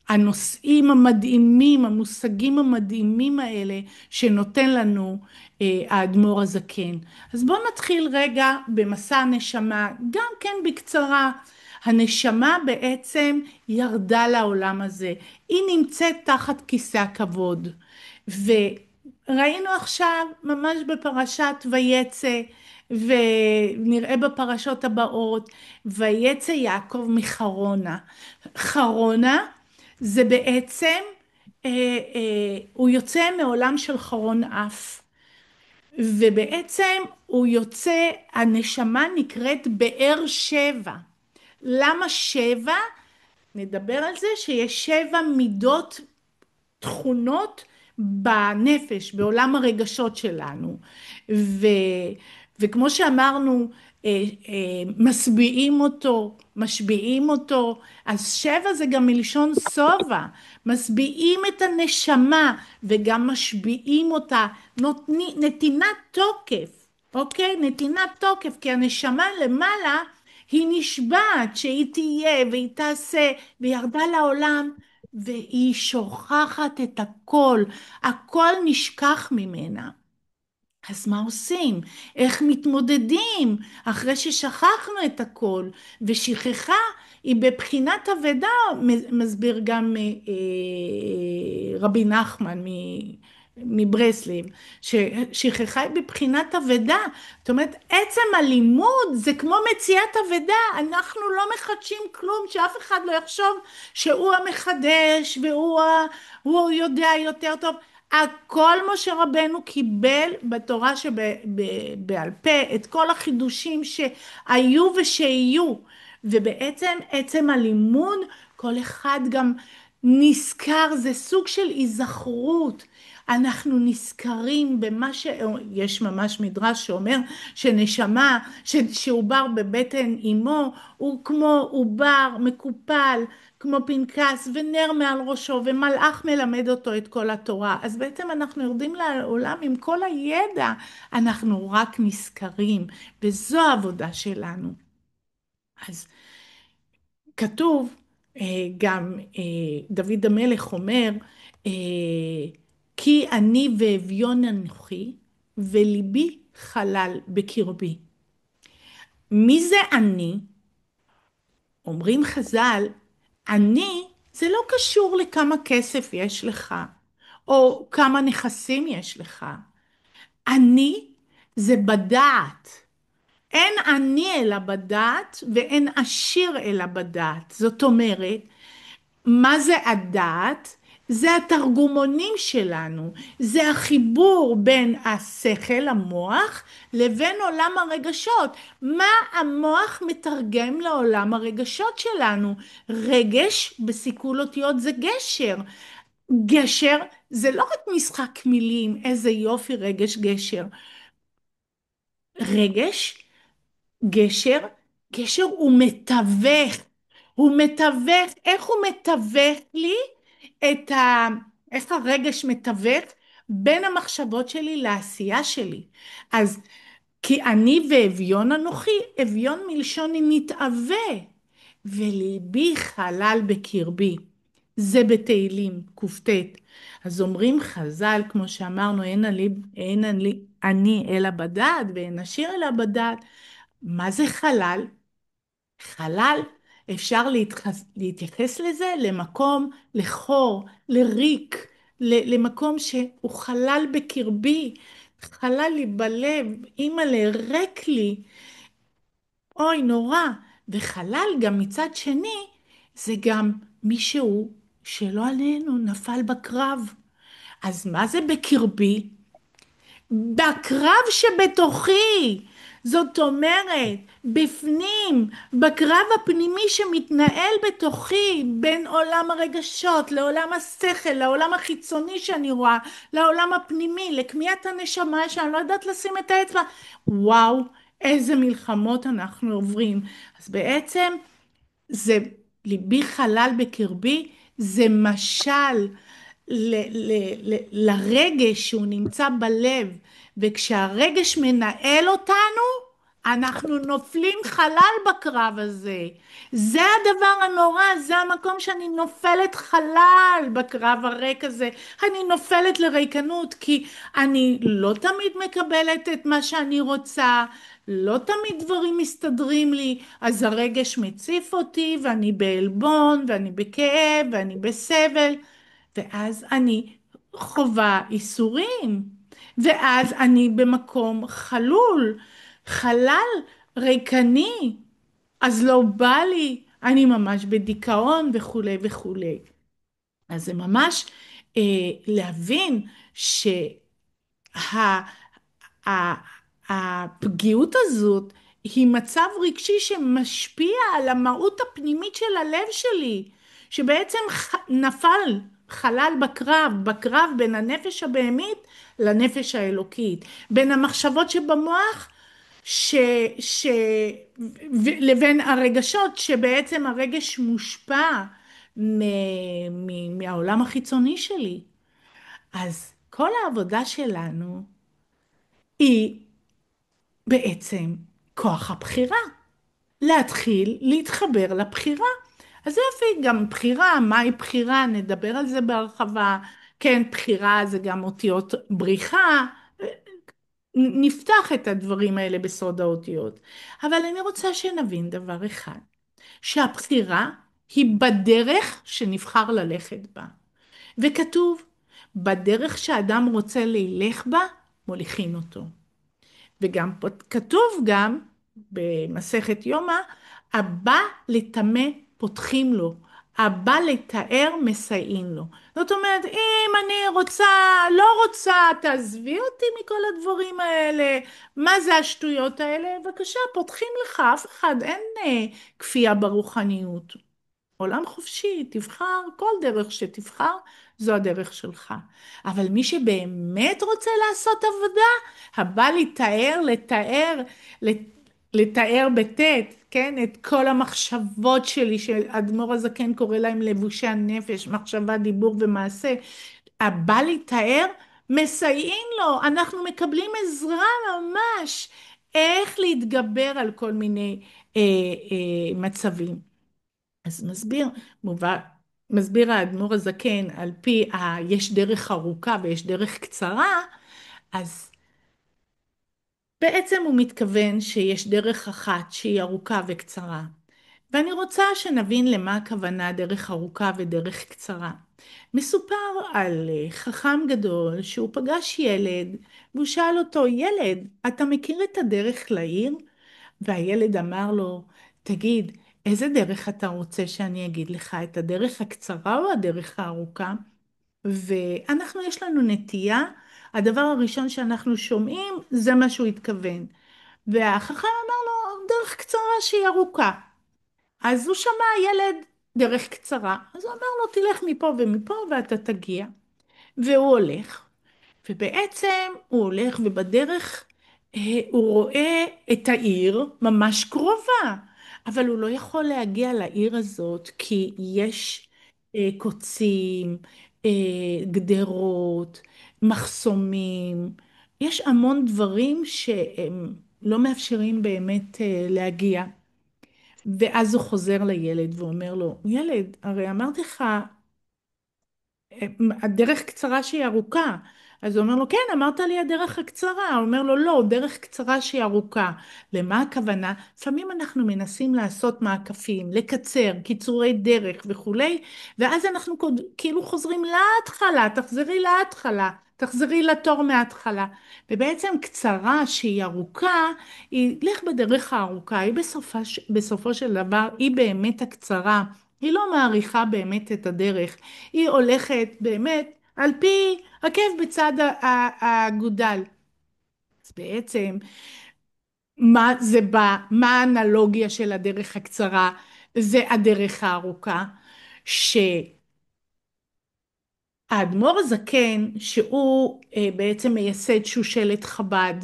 הנושאים המדהימים, המושגים המדהימים האלה שנותן לנו האדמו"ר הזקן. אז בואו נתחיל רגע במסע הנשמה, גם כן בקצרה. הנשמה בעצם ירדה לעולם הזה, היא נמצאת תחת כיסא הכבוד, וראינו עכשיו ממש בפרשת ויצא, ונראה בפרשות הבאות, ויצא יעקב מחרונה. חרונה זה בעצם, הוא יוצא מעולם של חרון אף, ובעצם הוא יוצא, הנשמה נקראת באר שבע. למה שבע? נדבר על זה שיש 7 מידות, תכונות בנפש, בעולם הרגשות שלנו. ו, וכמו שאמרנו, משביעים אותו, משביעים אותו, אז 7 זה גם מלשון שובע, משביעים את הנשמה וגם משביעים אותה, נתינת תוקף, אוקיי? נתינת תוקף, כי הנשמה למעלה היא נשבעת שהיא תהיה והיא תעשה, וירדה לעולם והיא שוכחת את הכל, הכל נשכח ממנה. אז מה עושים? איך מתמודדים אחרי ששכחנו את הכל? ושכחה היא בבחינת אבדה, מסביר גם רבי נחמן מברסלב, ששכחה היא בבחינת אבדה. זאת אומרת, עצם הלימוד זה כמו מציאת אבדה, אנחנו לא מחדשים כלום, שאף אחד לא יחשוב שהוא המחדש והוא יודע יותר טוב. הכל משה רבנו קיבל בתורה שבעל פה, את כל החידושים שהיו ושיהיו, ובעצם עצם הלימוד, כל אחד גם נזכר, זה סוג של היזכרות, אנחנו נזכרים במה יש ממש מדרש שאומר שנשמה, שעובר בבטן אמו, הוא כמו עובר מקופל, כמו פנקס ונר מעל ראשו, ומלאך מלמד אותו את כל התורה. אז בעצם אנחנו יורדים לעולם עם כל הידע, אנחנו רק נזכרים, וזו העבודה שלנו. אז כתוב, גם דוד המלך אומר, כי אני ואביון אנוכי, וליבי חלל בקרבי. מי זה אני? אומרים חז"ל, אני זה לא קשור לכמה כסף יש לך, או כמה נכסים יש לך. אני זה בדעת. אין אני אלא בדעת, ואין עשיר אלא בדעת. זאת אומרת, מה זה הדעת? זה התרגומונים שלנו, זה החיבור בין השכל, המוח, לבין עולם הרגשות. מה המוח מתרגם לעולם הרגשות שלנו? רגש בסיכול אותיות זה גשר. גשר זה לא רק משחק מילים, איזה יופי רגש גשר. רגש, גשר, גשר הוא מתווך. הוא מתווך, איך הוא מתווך לי איך הרגש מתווך בין המחשבות שלי לעשייה שלי. אז כי אני ואביון אנוכי, אביון מלשון היא מתאווה, וליבי חלל בקרבי. זה בתהילים, ק"ט. אז אומרים חז"ל, כמו שאמרנו, אין אני אלא בדעת, ואין עשיר אלא בדעת. מה זה חלל? חלל, אפשר להתייחס לזה למקום, לחור, לריק, למקום שהוא חלל בקרבי, חלל לי בלב, אימא לריק לי, אוי נורא. וחלל גם מצד שני, זה גם מישהו שלא עלינו נפל בקרב. אז מה זה בקרבי? בקרב שבתוכי, זאת אומרת, בפנים, בקרב הפנימי שמתנהל בתוכי, בין עולם הרגשות, לעולם השכל, לעולם החיצוני שאני רואה, לעולם הפנימי, לקמיית הנשמה שאני לא יודעת לשים את האצבע. וואו, איזה מלחמות אנחנו עוברים. אז בעצם זה ליבי חלל בקרבי, זה משל לרגש שהוא נמצא בלב, וכשהרגש מנהל אותנו, אנחנו נופלים חלל בקרב הזה. זה הדבר הנורא, זה המקום שאני נופלת חלל בקרב הריק הזה. אני נופלת לריקנות, כי אני לא תמיד מקבלת את מה שאני רוצה, לא תמיד דברים מסתדרים לי, אז הרגש מציף אותי, ואני בעלבון, ואני בכאב, ואני בסבל. ואז אני חווה איסורים, ואז אני במקום חלול, חלל, ריקני, אז לא בא לי, אני ממש בדיכאון וכולי וכולי. אז זה ממש להבין הפגיעות הזאת היא מצב רגשי שמשפיע על המהות הפנימית של הלב שלי, שבעצם נפל חלל בקרב בין הנפש הבהמית לנפש האלוקית, בין המחשבות שבמוח ש, ש, לבין הרגשות, שבעצם הרגש מושפע מהעולם החיצוני שלי. אז כל העבודה שלנו היא בעצם כוח הבחירה, להתחיל להתחבר לבחירה. אז יופי, גם בחירה, מהי בחירה? נדבר על זה בהרחבה. כן, בחירה זה גם אותיות בריחה. נפתח את הדברים האלה בסוד האותיות. אבל אני רוצה שנבין דבר אחד, שהבחירה היא בדרך שנבחר ללכת בה. וכתוב, בדרך שאדם רוצה ללך בה, מוליכין אותו. וגם פה כתוב גם במסכת יומא, הבא לטמא פותחים לו, הבא לתאר מסייעים לו. זאת אומרת, אם אני רוצה, לא רוצה, תעזבי אותי מכל הדברים האלה, מה זה השטויות האלה? בבקשה, פותחים לך, אף אחד, אין כפייה ברוחניות. עולם חופשי, תבחר כל דרך שתבחר, זו הדרך שלך. אבל מי שבאמת רוצה לעשות עבודה, הבא לתאר בטית, כן, את כל המחשבות שלי, שאדמו"ר הזקן קורא להם לבושי הנפש, מחשבה, דיבור ומעשה, הבא לתאר, מסייעים לו, אנחנו מקבלים עזרה ממש, איך להתגבר על כל מיני מצבים. אז מסביר האדמו"ר הזקן על פי יש דרך ארוכה ויש דרך קצרה, אז בעצם הוא מתכוון שיש דרך אחת שהיא ארוכה וקצרה. ואני רוצה שנבין למה הכוונה דרך ארוכה ודרך קצרה. מסופר על חכם גדול שהוא פגש ילד והוא שאל אותו, ילד, אתה מכיר את הדרך לעיר? והילד אמר לו, תגיד, איזה דרך אתה רוצה שאני אגיד לך, את הדרך הקצרה או הדרך הארוכה? ואנחנו, יש לנו נטייה, הדבר הראשון שאנחנו שומעים, זה מה שהוא התכוון. והחכם אמר לו, דרך קצרה שהיא ארוכה. אז הוא שמע ילד דרך קצרה, אז הוא אמר לו, תלך מפה ומפה ואתה תגיע. והוא הולך. ובעצם הוא הולך ובדרך הוא רואה את העיר ממש קרובה, אבל הוא לא יכול להגיע לעיר הזאת כי יש קוצים, גדרות, מחסומים, יש המון דברים שהם לא מאפשרים באמת להגיע. ואז הוא חוזר לילד ואומר לו, ילד, הרי אמרתי לך הדרך קצרה שהיא ארוכה. אז הוא אומר לו, כן, אמרת לי הדרך הקצרה. הוא אומר לו, לא, דרך קצרה שהיא ארוכה. למה הכוונה? לפעמים אנחנו מנסים לעשות מעקפים, לקצר, קיצורי דרך וכולי, ואז אנחנו כאילו חוזרים להתחלה, תחזרי להתחלה, תחזרי לתור מההתחלה. ובעצם קצרה שהיא ארוכה, היא לך בדרך הארוכה, היא בסופו של דבר, היא באמת הקצרה. היא לא מעריכה באמת את הדרך. היא הולכת באמת על פי עקב בצד האגודל. אז בעצם, מה זה בא, מה האנלוגיה של הדרך הקצרה? זה הדרך הארוכה, שהאדמו"ר הזקן, שהוא בעצם מייסד שושלת חב"ד,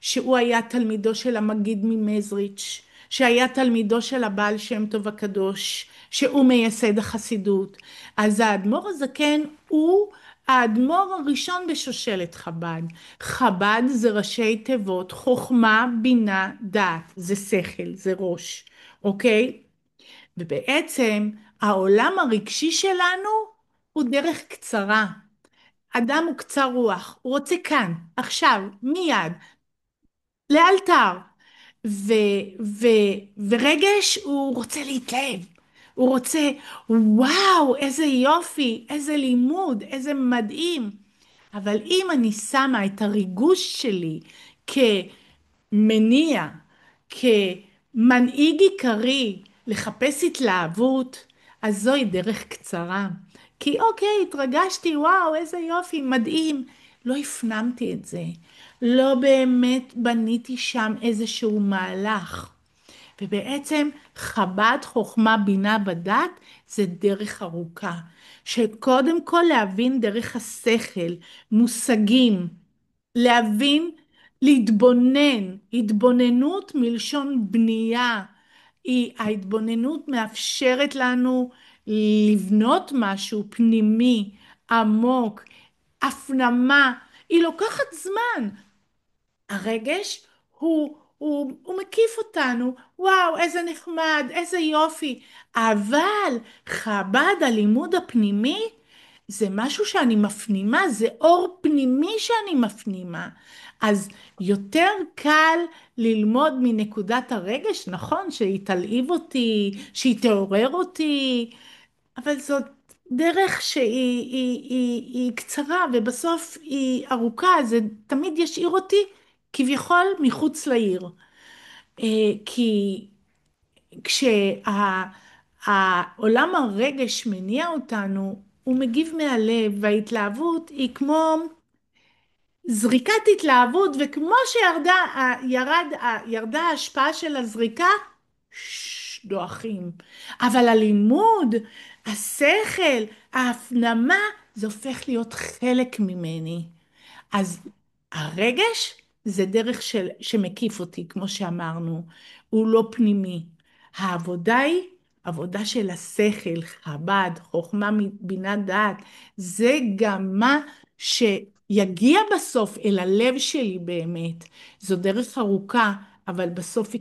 שהוא היה תלמידו של המגיד ממזריץ', שהיה תלמידו של הבעל שם טוב הקדוש, שהוא מייסד החסידות. אז האדמו"ר הזקן הוא האדמו"ר הראשון בשושלת חב"ד. חב"ד זה ראשי תיבות, חוכמה, בינה, דעת, זה שכל, זה ראש, אוקיי? ובעצם העולם הרגשי שלנו הוא דרך קצרה. אדם הוא קצר רוח, הוא רוצה כאן, עכשיו, מיד, לאלתר. ו, ו, ורגש הוא רוצה להתלהב, הוא רוצה, וואו, איזה יופי, איזה לימוד, איזה מדהים. אבל אם אני שמה את הריגוש שלי כמניע, כמנהיג עיקרי לחפש התלהבות, אז זוהי דרך קצרה. כי אוקיי, התרגשתי, וואו, איזה יופי, מדהים. לא הפנמתי את זה. לא באמת בניתי שם איזשהו מהלך. ובעצם חב"ד חוכמה בינה ודת זה דרך ארוכה. שקודם כל להבין דרך השכל, מושגים, להבין, להתבונן, התבוננות מלשון בנייה. ההתבוננות מאפשרת לנו לבנות משהו פנימי, עמוק, הפנמה, היא לוקחת זמן. הרגש הוא מקיף אותנו, וואו, איזה נחמד, איזה יופי, אבל חב"ד, הלימוד הפנימי, זה משהו שאני מפנימה, זה אור פנימי שאני מפנימה. אז יותר קל ללמוד מנקודת הרגש, נכון, שהיא תלהיב אותי, שהיא תעורר אותי, אבל זאת דרך שהיא קצרה ובסוף היא ארוכה, זה תמיד ישאיר אותי כביכול מחוץ לעיר. כי כשהעולם הרגש מניע אותנו, הוא מגיב מהלב, וההתלהבות היא כמו זריקת התלהבות, וכמו ירדה ההשפעה של הזריקה, דועכים. אבל הלימוד, השכל, ההפנמה, זה הופך להיות חלק ממני. אז הרגש זה דרך שמקיף אותי, כמו שאמרנו, הוא לא פנימי. העבודה היא עבודה של השכל, חב"ד, חוכמה, בינה, דעת. זה גם מה שיגיע בסוף אל הלב שלי באמת. זו דרך ארוכה, אבל בסוף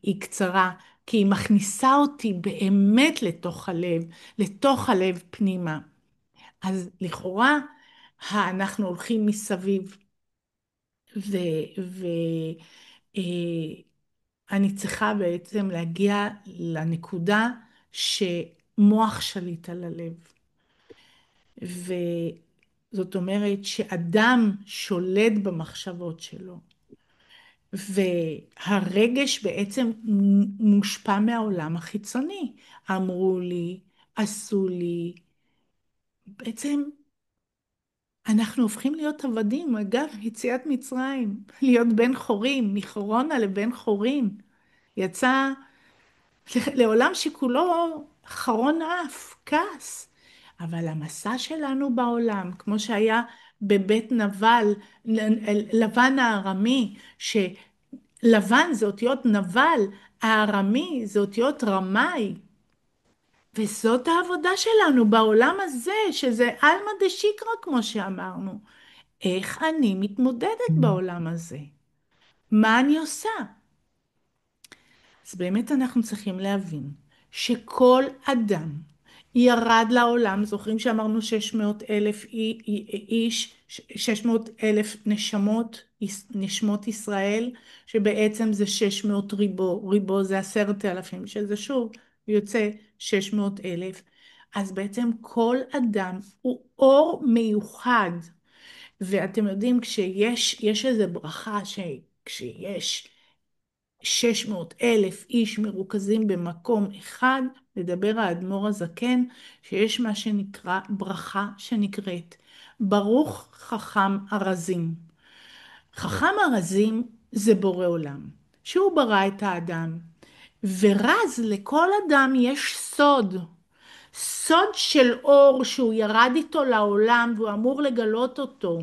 היא קצרה, כי היא מכניסה אותי באמת לתוך הלב פנימה. אז לכאורה, אנחנו הולכים מסביב. ואני צריכה בעצם להגיע לנקודה שמוח שליט על הלב. וזאת אומרת שאדם שולט במחשבות שלו. והרגש בעצם מושפע מהעולם החיצוני. אמרו לי, עשו לי. בעצם אנחנו הופכים להיות עבדים, אגב, יציאת מצרים, להיות בן חורים, מחורונה לבן חורים. יצא לעולם שכולו חרון אף, כעס. אבל המסע שלנו בעולם, כמו שהיה בבית נבל, לבן הארמי, שלבן זה אותיות נבל, הארמי זה אותיות רמאי. וזאת העבודה שלנו בעולם הזה, שזה עלמא דשיקרא, כמו שאמרנו. איך אני מתמודדת בעולם הזה? מה אני עושה? אז באמת אנחנו צריכים להבין שכל אדם ירד לעולם, זוכרים שאמרנו 600 אלף איש, 600 אלף נשמות ישראל, שבעצם זה 600 ריבו, ריבו זה 10,000, שזה שוב יוצא 600 אלף. אז בעצם כל אדם הוא אור מיוחד. ואתם יודעים, יש איזו ברכה שכשיש 600 אלף איש מרוכזים במקום אחד, לדבר האדמו"ר הזקן, שיש מה שנקרא ברכה שנקראת ברוך חכם ארזים. חכם ארזים זה בורא עולם, שהוא ברא את האדם, ורז לכל אדם יש סוד, סוד של אור שהוא ירד איתו לעולם והוא אמור לגלות אותו.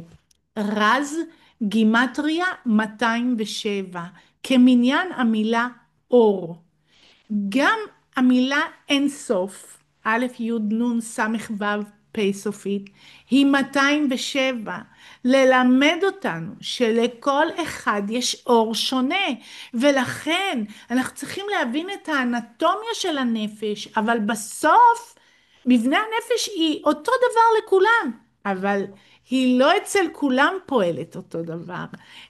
רז, גימטריה 207, כמניין המילה אור. גם המילה אינסוף, א' י' נ' ס' ו' פ' סופית, היא 207, ללמד אותנו שלכל אחד יש אור שונה, ולכן אנחנו צריכים להבין את האנטומיה של הנפש, אבל בסוף מבנה הנפש היא אותו דבר לכולם, אבל היא לא אצל כולם פועלת אותו דבר.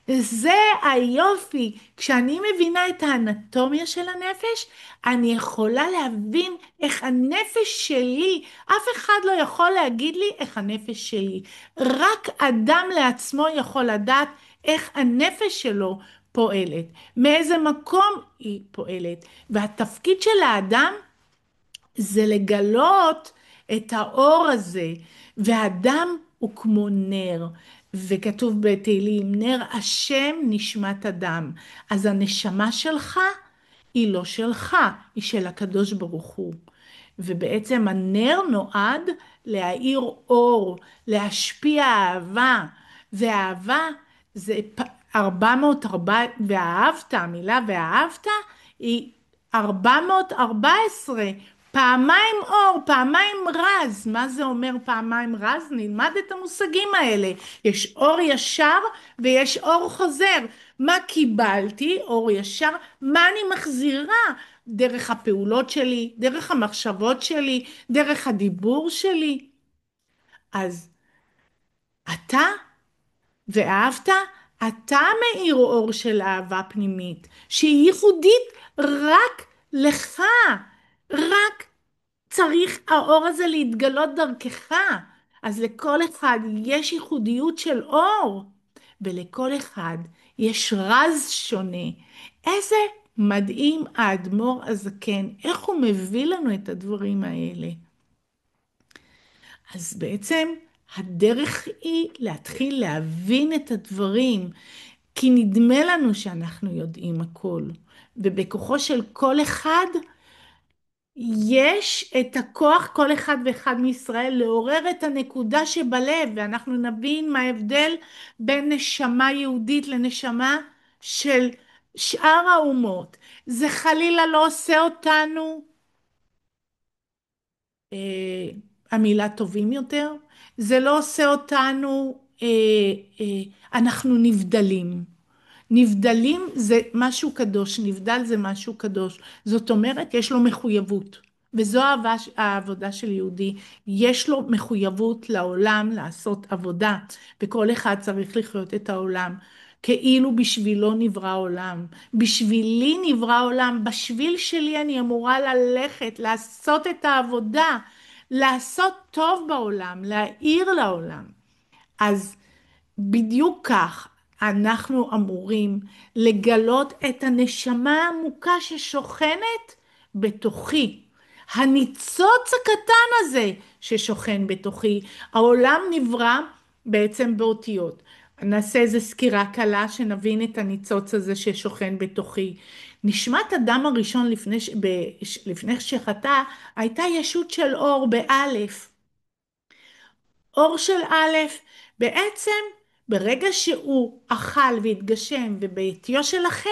זה היופי, כשאני מבינה את האנטומיה של הנפש, אני יכולה להבין איך הנפש שלי, אף אחד לא יכול להגיד לי איך הנפש שלי, רק אדם לעצמו יכול לדעת איך הנפש שלו פועלת, מאיזה מקום היא פועלת, והתפקיד של האדם זה לגלות את האור הזה, והאדם הוא כמו נר, וכתוב בתהילים, נר השם נשמת אדם, אז הנשמה שלך היא לא שלך, היא של הקדוש ברוך הוא. ובעצם הנר נועד להאיר אור, להשפיע אהבה, ואהבה זה 404, ואהבת, המילה ואהבת היא 414, פעמיים אור, פעמיים רז. מה זה אומר פעמיים רז? נלמד את המושגים האלה. יש אור ישר ויש אור חוזר. מה קיבלתי? אור ישר. מה אני מחזירה? דרך הפעולות שלי, דרך המחשבות שלי, דרך הדיבור שלי. אז אתה ואהבת, אתה מאיר אור של אהבה פנימית, שהיא ייחודית רק לך, רק צריך האור הזה להתגלות דרכך. אז לכל אחד יש ייחודיות של אור, ולכל אחד יש רז שונה. איזה מדהים האדמו"ר הזקן, איך הוא מביא לנו את הדברים האלה. אז בעצם הדרך היא להתחיל להבין את הדברים, כי נדמה לנו שאנחנו יודעים הכל, ובכוחו של כל אחד יש את הכוח, כל אחד ואחד מישראל, לעורר את הנקודה שבלב, ואנחנו נבין מה ההבדל בין נשמה יהודית לנשמה של שאר האומות. זה חלילה לא עושה אותנו המילה טובים יותר, זה לא עושה אותנו, אנחנו נבדלים. נבדלים זה משהו קדוש, נבדל זה משהו קדוש. זאת אומרת, יש לו מחויבות. וזו העבודה של יהודי. יש לו מחויבות לעולם לעשות עבודה. וכל אחד צריך לחיות את העולם. כאילו בשבילו נברא עולם. בשבילי נברא עולם. בשביל שלי אני אמורה ללכת, לעשות את העבודה. לעשות טוב בעולם, להאיר לעולם. אז בדיוק כך אנחנו אמורים לגלות את הנשמה העמוקה ששוכנת בתוכי. הניצוץ הקטן הזה ששוכן בתוכי. העולם נברא בעצם באותיות. נעשה איזו סקירה קלה שנבין את הניצוץ הזה ששוכן בתוכי. נשמת אדם הראשון לפני שחטא הייתה ישות של אור באלף. אור של א', בעצם ברגע שהוא אכל והתגשם ובעטיו של החטא,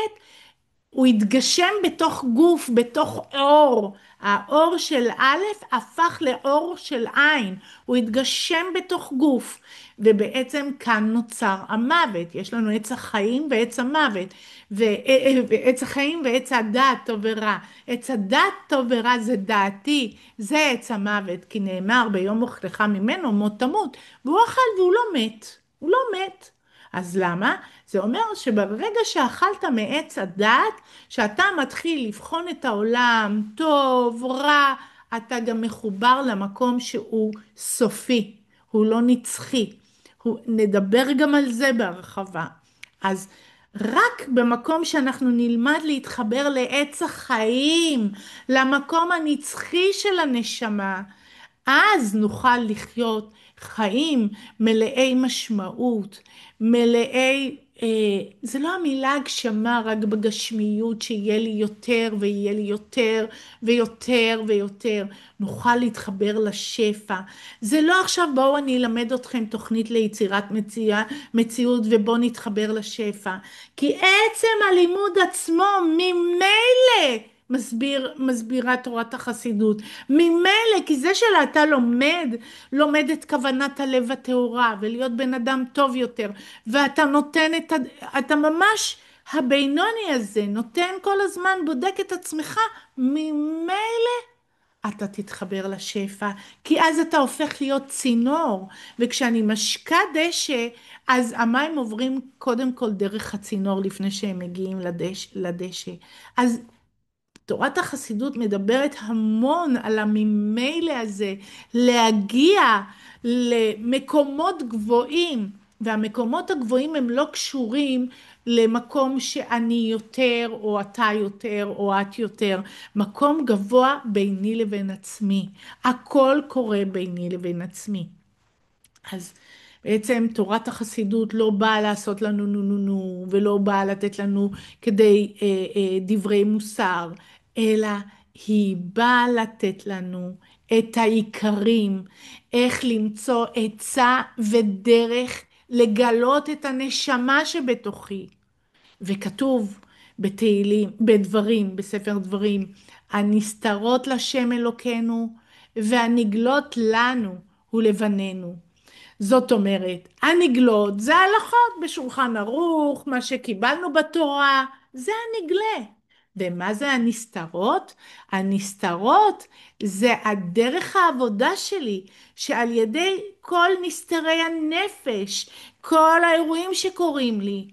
הוא התגשם בתוך גוף, בתוך אור. האור של א' הפך לאור של עין, הוא התגשם בתוך גוף, ובעצם כאן נוצר המוות. יש לנו עץ החיים ועץ המוות, ועץ החיים ועץ הדעת טוב ורע. עץ הדעת טוב ורע זה דעתי, זה עץ המוות, כי נאמר ביום אוכלך ממנו מות תמות, והוא אכל והוא לא מת, הוא לא מת. אז למה? זה אומר שברגע שאכלת מעץ הדעת, שאתה מתחיל לבחון את העולם, טוב, רע, אתה גם מחובר למקום שהוא סופי, הוא לא נצחי. נדבר גם על זה בהרחבה. אז רק במקום שאנחנו נלמד להתחבר לעץ החיים, למקום הנצחי של הנשמה, אז נוכל לחיות חיים מלאי משמעות, מלאי זה לא המילה הגשמה רק בגשמיות, שיהיה לי יותר ויהיה לי יותר ויותר ויותר, נוכל להתחבר לשפע. זה לא עכשיו בואו אני אלמד אתכם תוכנית ליצירת מציאות ובואו נתחבר לשפע. כי עצם הלימוד עצמו ממילא מסבירה תורת החסידות. ממילא, כי זה שאתה לומד את כוונת הלב הטהורה ולהיות בן אדם טוב יותר, ואתה נותן אתה ממש הבינוני הזה, נותן כל הזמן, בודק את עצמך, ממילא אתה תתחבר לשפע, כי אז אתה הופך להיות צינור, וכשאני משקה דשא, אז המים עוברים קודם כל דרך הצינור לפני שהם מגיעים לדשא. אז תורת החסידות מדברת המון על הממילא הזה, להגיע למקומות גבוהים, והמקומות הגבוהים הם לא קשורים למקום שאני יותר או אתה יותר או את יותר, מקום גבוה ביני לבין עצמי, הכל קורה ביני לבין עצמי. אז בעצם תורת החסידות לא באה לעשות לנו נו נו נו, ולא באה לתת לנו כדי דברי מוסר, אלא היא באה לתת לנו את העיקרים, איך למצוא עצה ודרך לגלות את הנשמה שבתוכי. וכתוב בתהילים, בדברים, בספר דברים, הנסתרות לשם אלוקינו והנגלות לנו ולבנינו. זאת אומרת, הנגלות זה ההלכות בשולחן ערוך, מה שקיבלנו בתורה, זה הנגלה. ומה זה הנסתרות? הנסתרות זה הדרך העבודה שלי, שעל ידי כל נסתרי הנפש, כל האירועים שקורים לי,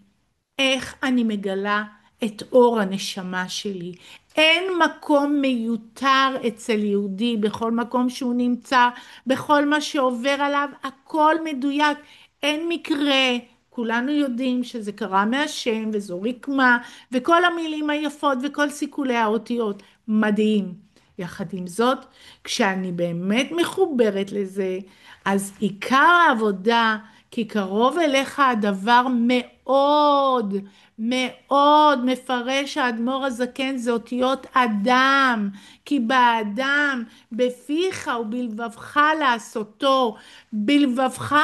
איך אני מגלה את אור הנשמה שלי. אין מקום מיותר אצל יהודי, בכל מקום שהוא נמצא, בכל מה שעובר עליו, הכל מדויק, אין מקרה. כולנו יודעים שזה קרה מהשם וזו רקמה וכל המילים היפות וכל סיכולי האותיות מדהים. יחד עם זאת, כשאני באמת מחוברת לזה, אז עיקר העבודה, כי קרוב אליך הדבר מאוד מאוד מפרש האדמו"ר הזקן, זה אותיות אדם, כי באדם בפיך ובלבבך לעשותו. בלבבך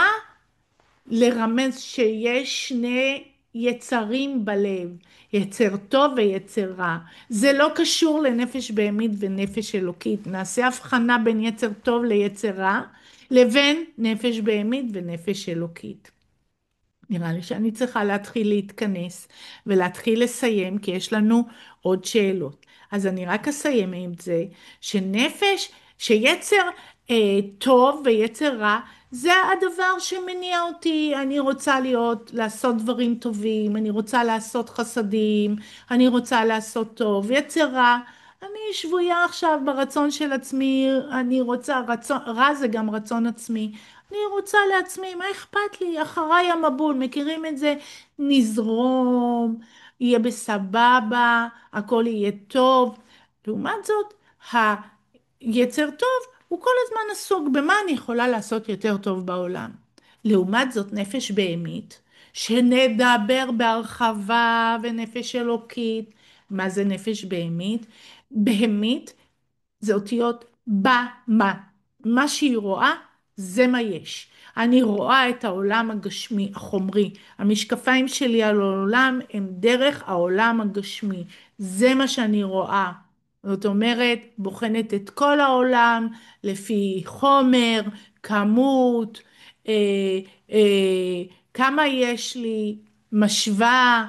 לרמז שיש שני יצרים בלב, יצר טוב ויצר רע. זה לא קשור לנפש בהמית ונפש אלוקית. נעשה הבחנה בין יצר טוב ליצר רע לבין נפש בהמית ונפש אלוקית. נראה לי שאני צריכה להתחיל להתכנס ולהתחיל לסיים, כי יש לנו עוד שאלות. אז אני רק אסיים עם זה, שיצר טוב ויצר רע, זה הדבר שמניע אותי. אני רוצה לעשות דברים טובים, אני רוצה לעשות חסדים, אני רוצה לעשות טוב. יצר רע, אני שבויה עכשיו ברצון של עצמי, אני רוצה, רע זה גם רצון עצמי. אני רוצה לעצמי, מה אכפת לי? אחריי המבול, מכירים את זה? נזרום, יהיה בסבבה, הכל יהיה טוב. לעומת זאת, היצר טוב הוא כל הזמן עסוק במה אני יכולה לעשות יותר טוב בעולם. לעומת זאת, נפש בהמית, שנדבר בהרחבה, ונפש אלוקית. מה זה נפש בהמית? בהמית זה אותיות במה. מה שהיא רואה, זה מה יש. אני רואה את העולם הגשמי, החומרי. המשקפיים שלי על העולם הם דרך העולם הגשמי. זה מה שאני רואה. זאת אומרת, בוחנת את כל העולם לפי חומר, כמות, אה, אה, כמה יש לי, משווה,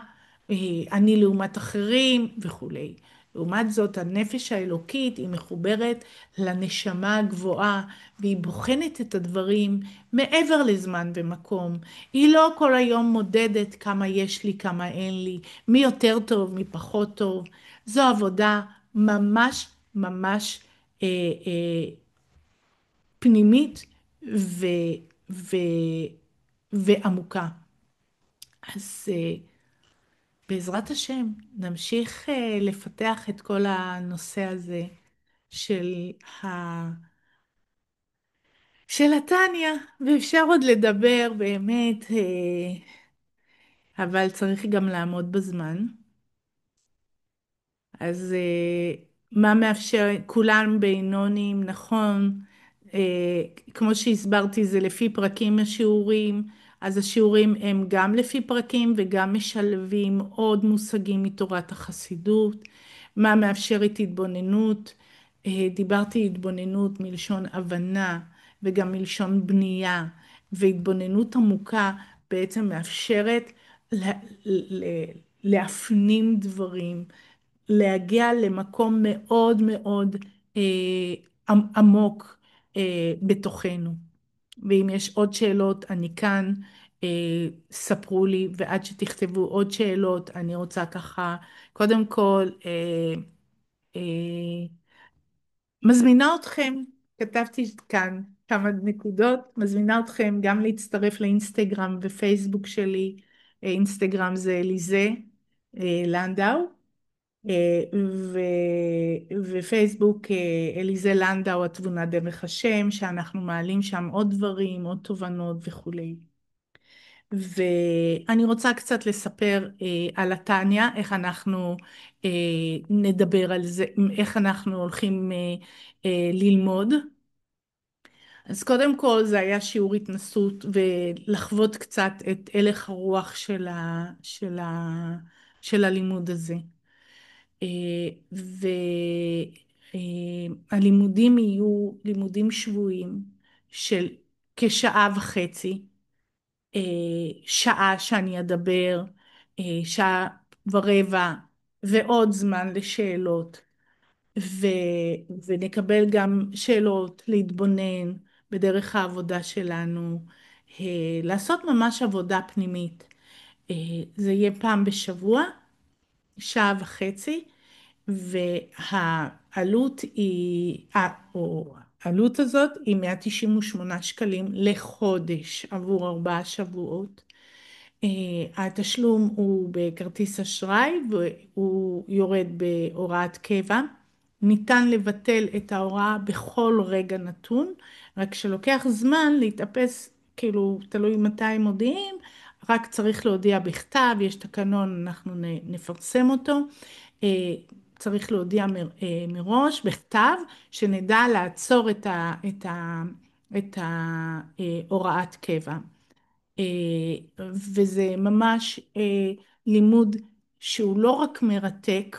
אני לעומת אחרים וכולי. לעומת זאת, הנפש האלוקית היא מחוברת לנשמה הגבוהה, והיא בוחנת את הדברים מעבר לזמן ומקום. היא לא כל היום מודדת כמה יש לי, כמה אין לי, מי יותר טוב, מי פחות טוב. זו עבודה ממש ממש אה, אה, פנימית ו, ו, ועמוקה. אז בעזרת השם נמשיך לפתח את כל הנושא הזה של של התניא, ואפשר עוד לדבר באמת אבל צריך גם לעמוד בזמן. אז מה מאפשר, כולם בינונים, נכון, כמו שהסברתי זה לפי פרקים השיעורים, אז השיעורים הם גם לפי פרקים וגם משלבים עוד מושגים מתורת החסידות, מה מאפשרת התבוננות, דיברתי התבוננות מלשון הבנה וגם מלשון בנייה, והתבוננות עמוקה בעצם מאפשרת להפנים דברים, להגיע למקום מאוד מאוד אה, עמוק בתוכנו. ואם יש עוד שאלות, אני כאן, ספרו לי, ועד שתכתבו עוד שאלות, אני רוצה ככה, קודם כל, אה, מזמינה אתכם, כתבתי כאן כמה נקודות, מזמינה אתכם גם להצטרף לאינסטגרם ופייסבוק שלי, אינסטגרם זה אליזה לנדאו, אה, ופייסבוק אליזה לנדאו התבונה דרך השם, שאנחנו מעלים שם עוד דברים, עוד תובנות וכולי. ואני רוצה קצת לספר על התניא, איך אנחנו נדבר על זה, איך אנחנו הולכים ללמוד. אז קודם כל זה היה שיעור התנסות ולחוות קצת את הלך הרוח של הלימוד הזה. והלימודים יהיו לימודים שבועיים של כשעה וחצי, שעה שאני אדבר, שעה ורבע ועוד זמן לשאלות, ו, ונקבל גם שאלות להתבונן בדרך העבודה שלנו, לעשות ממש עבודה פנימית. זה יהיה פעם בשבוע, שעה וחצי, והעלות היא, או העלות הזאת היא 198 שקלים לחודש עבור 4 שבועות. התשלום הוא בכרטיס אשראי והוא יורד בהוראת קבע. ניתן לבטל את ההוראה בכל רגע נתון, רק שלוקח זמן להתאפס, כאילו תלוי מתי הם מודיעים, רק צריך להודיע בכתב, יש תקנון, אנחנו נפרסם אותו. צריך להודיע מראש בכתב, שנדע לעצור את הוראת קבע. וזה ממש לימוד שהוא לא רק מרתק,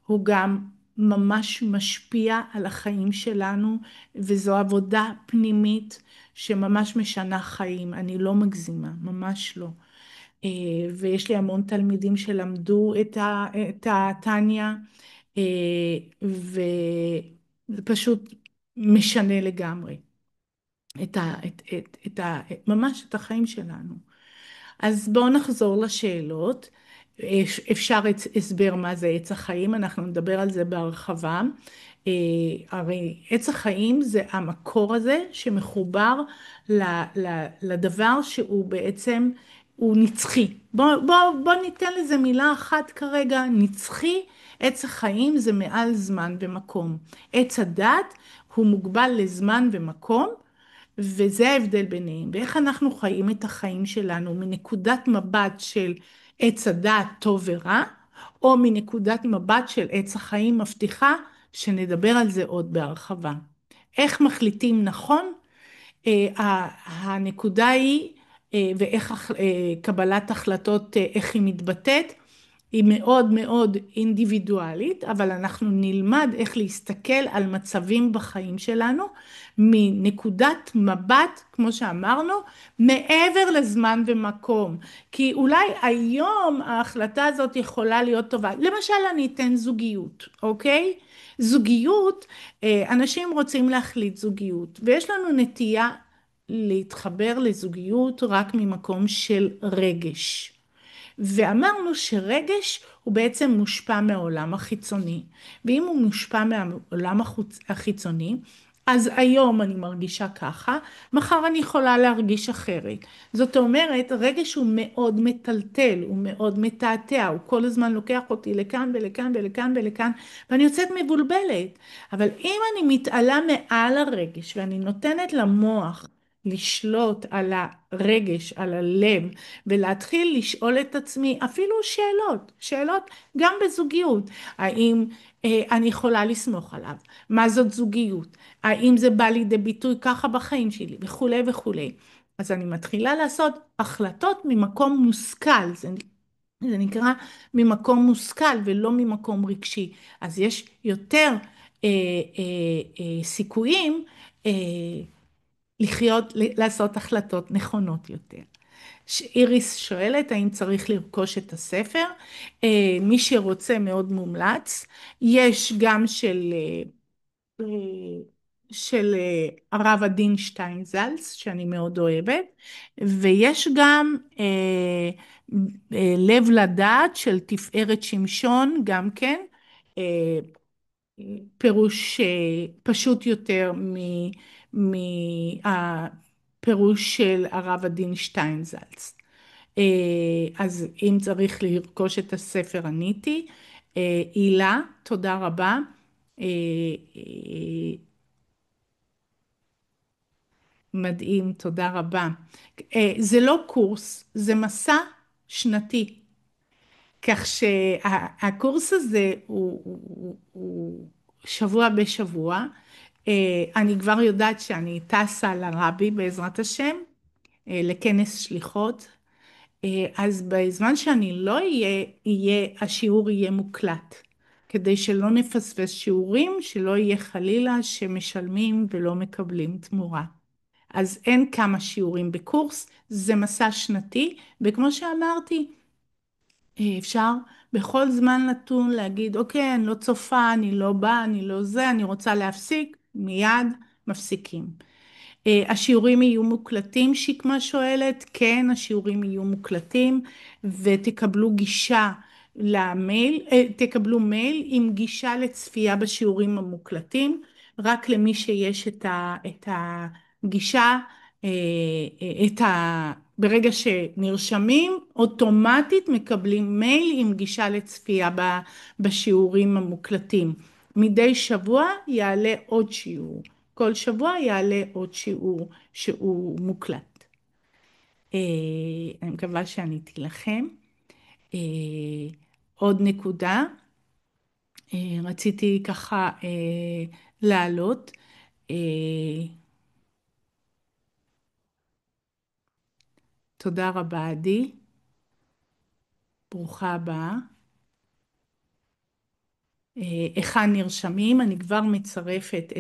הוא גם ממש משפיע על החיים שלנו, וזו עבודה פנימית שממש משנה חיים, אני לא מגזימה, ממש לא. ויש לי המון תלמידים שלמדו את התניא, וזה פשוט משנה לגמרי ממש את החיים שלנו. אז בואו נחזור לשאלות. אפשר הסבר מה זה עץ החיים, אנחנו נדבר על זה בהרחבה. הרי עץ החיים זה המקור הזה שמחובר לדבר שהוא בעצם, הוא נצחי. בוא ניתן לזה מילה אחת כרגע, נצחי. עץ החיים זה מעל זמן ומקום. עץ הדת הוא מוגבל לזמן ומקום, וזה ההבדל ביניהם, ואיך אנחנו חיים את החיים שלנו מנקודת מבט של עץ הדעת טוב ורע, או מנקודת מבט של עץ החיים מבטיחה, שנדבר על זה עוד בהרחבה. איך מחליטים נכון? הנקודה היא, ואיך קבלת החלטות, איך היא מתבטאת, היא מאוד מאוד אינדיבידואלית, אבל אנחנו נלמד איך להסתכל על מצבים בחיים שלנו מנקודת מבט, כמו שאמרנו, מעבר לזמן ומקום. כי אולי היום ההחלטה הזאת יכולה להיות טובה. למשל, אני אתן זוגיות, אוקיי? זוגיות, אנשים רוצים להחליט זוגיות, ויש לנו נטייה להתחבר לזוגיות רק ממקום של רגש. ואמרנו שרגש הוא בעצם מושפע מהעולם החיצוני, ואם הוא מושפע מהעולם החיצוני, אז היום אני מרגישה ככה, מחר אני יכולה להרגיש אחרת. זאת אומרת, רגש הוא מאוד מטלטל, הוא מאוד מתעתע, הוא כל הזמן לוקח אותי לכאן ולכאן ולכאן ולכאן, ואני יוצאת מבולבלת. אבל אם אני מתעלה מעל הרגש, ואני נותנת למוח לשלוט על הרגש, על הלב, ולהתחיל לשאול את עצמי אפילו שאלות גם בזוגיות. האם אני יכולה לסמוך עליו? מה זאת זוגיות? האם זה בא לידי ביטוי ככה בחיים שלי? וכולי וכולי. אז אני מתחילה לעשות החלטות ממקום מושכל, זה נקרא ממקום מושכל ולא ממקום רגשי. אז יש יותר סיכויים אה, לעשות החלטות נכונות יותר. איריס שואלת האם צריך לרכוש את הספר. מי שרוצה מאוד מומלץ. יש גם אה, הרב עדין שטיינזלץ, שאני מאוד אוהבת, ויש גם לב לדעת של תפארת שמשון, גם כן, אה, פירוש פשוט יותר מהפירוש של הרב עדין שטיינזלץ. אז אם צריך לרכוש את הספר עניתי. הילה, תודה רבה. אה, אה, מדהים, תודה רבה. זה לא קורס, זה מסע שנתי. כך שהקורס הזה הוא שבוע בשבוע. אני כבר יודעת שאני טסה לרבי בעזרת השם, לכנס שליחות. אז בזמן שאני לא השיעור יהיה מוקלט, כדי שלא נפספס שיעורים, שלא יהיה חלילה שמשלמים ולא מקבלים תמורה. אז אין כמה שיעורים בקורס, זה מסע שנתי, וכמו שאמרתי, אפשר בכל זמן נתון להגיד, אוקיי, אני לא צופה, אני לא באה, אני לא זה, אני רוצה להפסיק, מיד מפסיקים. השיעורים יהיו מוקלטים, שקמה שואלת, כן, השיעורים יהיו מוקלטים, ותקבלו גישה למייל, תקבלו מייל עם גישה לצפייה בשיעורים המוקלטים, רק למי שיש את הגישה, ברגע שנרשמים, אוטומטית מקבלים מייל עם גישה לצפייה בשיעורים המוקלטים. מדי שבוע יעלה עוד שיעור. כל שבוע יעלה עוד שיעור שהוא מוקלט. אני מקווה שעניתי לכם. אה, עוד נקודה, רציתי ככה להעלות. אה, תודה רבה עדי, ברוכה הבאה. היכן נרשמים? אני כבר מצרפת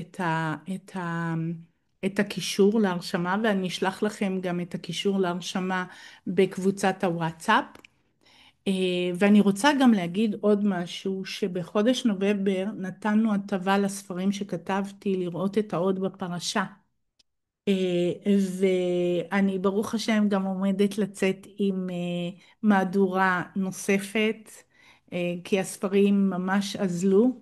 את הקישור להרשמה, ואני אשלח לכם גם את הקישור להרשמה בקבוצת הוואטסאפ. ואני רוצה גם להגיד עוד משהו, שבחודש נובמבר נתנו הטבה לספרים שכתבתי לראות את העוד בפרשה. ואני ברוך השם גם עומדת לצאת עם מהדורה נוספת, כי הספרים ממש אזלו,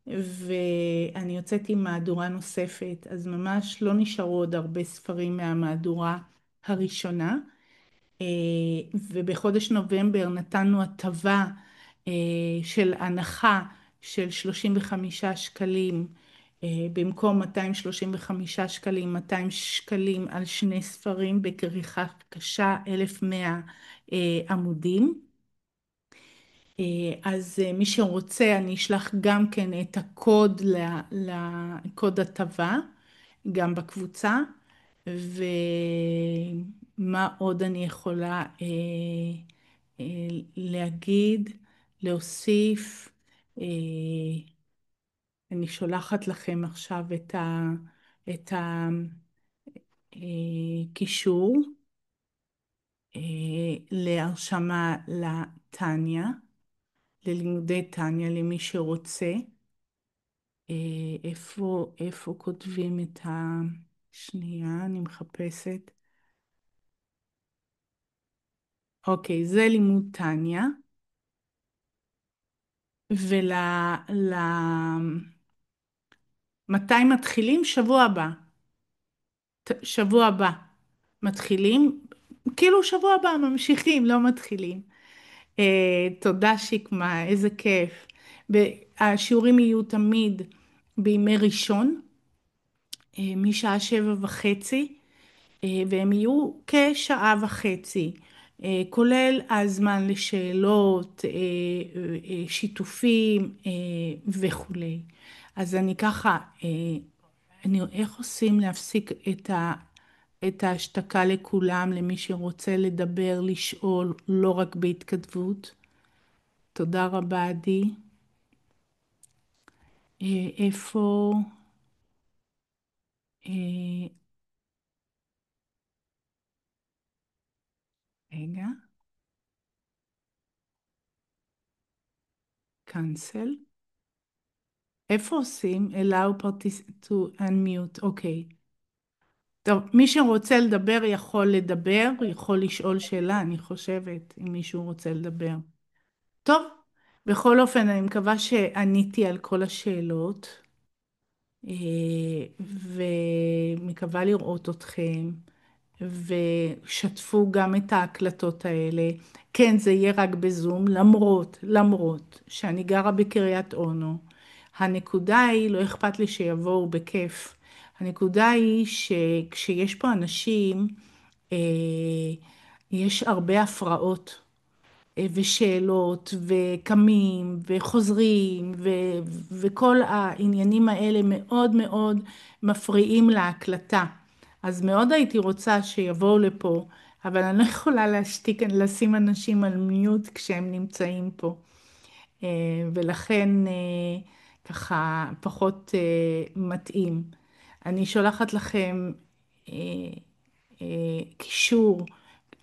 ואני יוצאת עם מהדורה נוספת, אז ממש לא נשארו עוד הרבה ספרים מהמהדורה הראשונה. ובחודש נובמבר נתנו הטבה של הנחה של 35 שקלים, במקום 235 שקלים, 200 שקלים על שני ספרים בכריכה קשה, 1100 עמודים. אז מי שרוצה אני אשלח גם כן את הקוד לקוד הטבה, גם בקבוצה. ומה עוד אני יכולה אה, להגיד, להוסיף. אני שולחת לכם עכשיו את הקישור להרשמה לטניה, ללימודי טניה, למי שרוצה. איפה כותבים את שנייה, אני מחפשת. אוקיי, זה לימוד טניה. ול... ל... מתי מתחילים? שבוע הבא. שבוע הבא מתחילים, כאילו שבוע הבא ממשיכים, לא מתחילים. תודה שקמה, איזה כיף. השיעורים יהיו תמיד בימי ראשון, משעה 7:30, והם יהיו כשעה וחצי, כולל הזמן לשאלות, שיתופים וכולי. אז אני ככה, איך עושים להפסיק את ההשתקה לכולם, למי שרוצה לדבר, לשאול, לא רק בהתכתבות? תודה רבה, עדי. איפה, אה, רגע, cancel. איפה עושים? allow to unmute, אוקיי. טוב, מי שרוצה לדבר יכול לדבר, יכול לשאול שאלה, אני חושבת, אם מישהו רוצה לדבר. טוב, בכל אופן, אני מקווה שעניתי על כל השאלות, ומקווה לראות אתכם, ושתפו גם את ההקלטות האלה. כן, זה יהיה רק בזום, למרות שאני גרה בקריית אונו. הנקודה היא, לא אכפת לי שיבואו בכיף. הנקודה היא שכשיש פה אנשים, אה, יש הרבה הפרעות. ושאלות וקמים וחוזרים וכל העניינים האלה מאוד מאוד מפריעים להקלטה. אז מאוד הייתי רוצה שיבואו לפה, אבל אני לא יכולה לשים אנשים על מיוט כשהם נמצאים פה. ולכן ככה פחות מתאים. אני שולחת לכם אה, אה, קישור.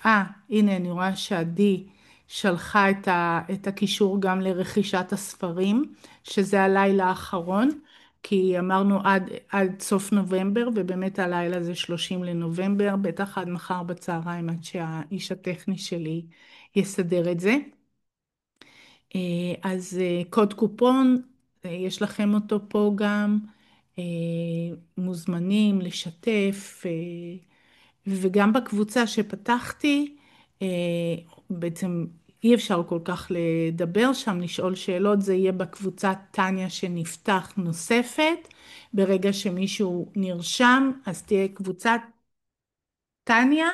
הנה אני רואה שעדי שלחה את הקישור גם לרכישת הספרים, שזה הלילה האחרון, כי אמרנו עד סוף נובמבר, ובאמת הלילה זה 30 לנובמבר, בטח עד מחר בצהריים, עד שהאיש הטכני שלי יסדר את זה. אז קוד קופון, יש לכם אותו פה גם, אה, מוזמנים לשתף, וגם בקבוצה שפתחתי, בעצם אי אפשר כל כך לדבר שם, לשאול שאלות, זה יהיה בקבוצת טניה שנפתח נוספת, ברגע שמישהו נרשם, אז תהיה קבוצת טניה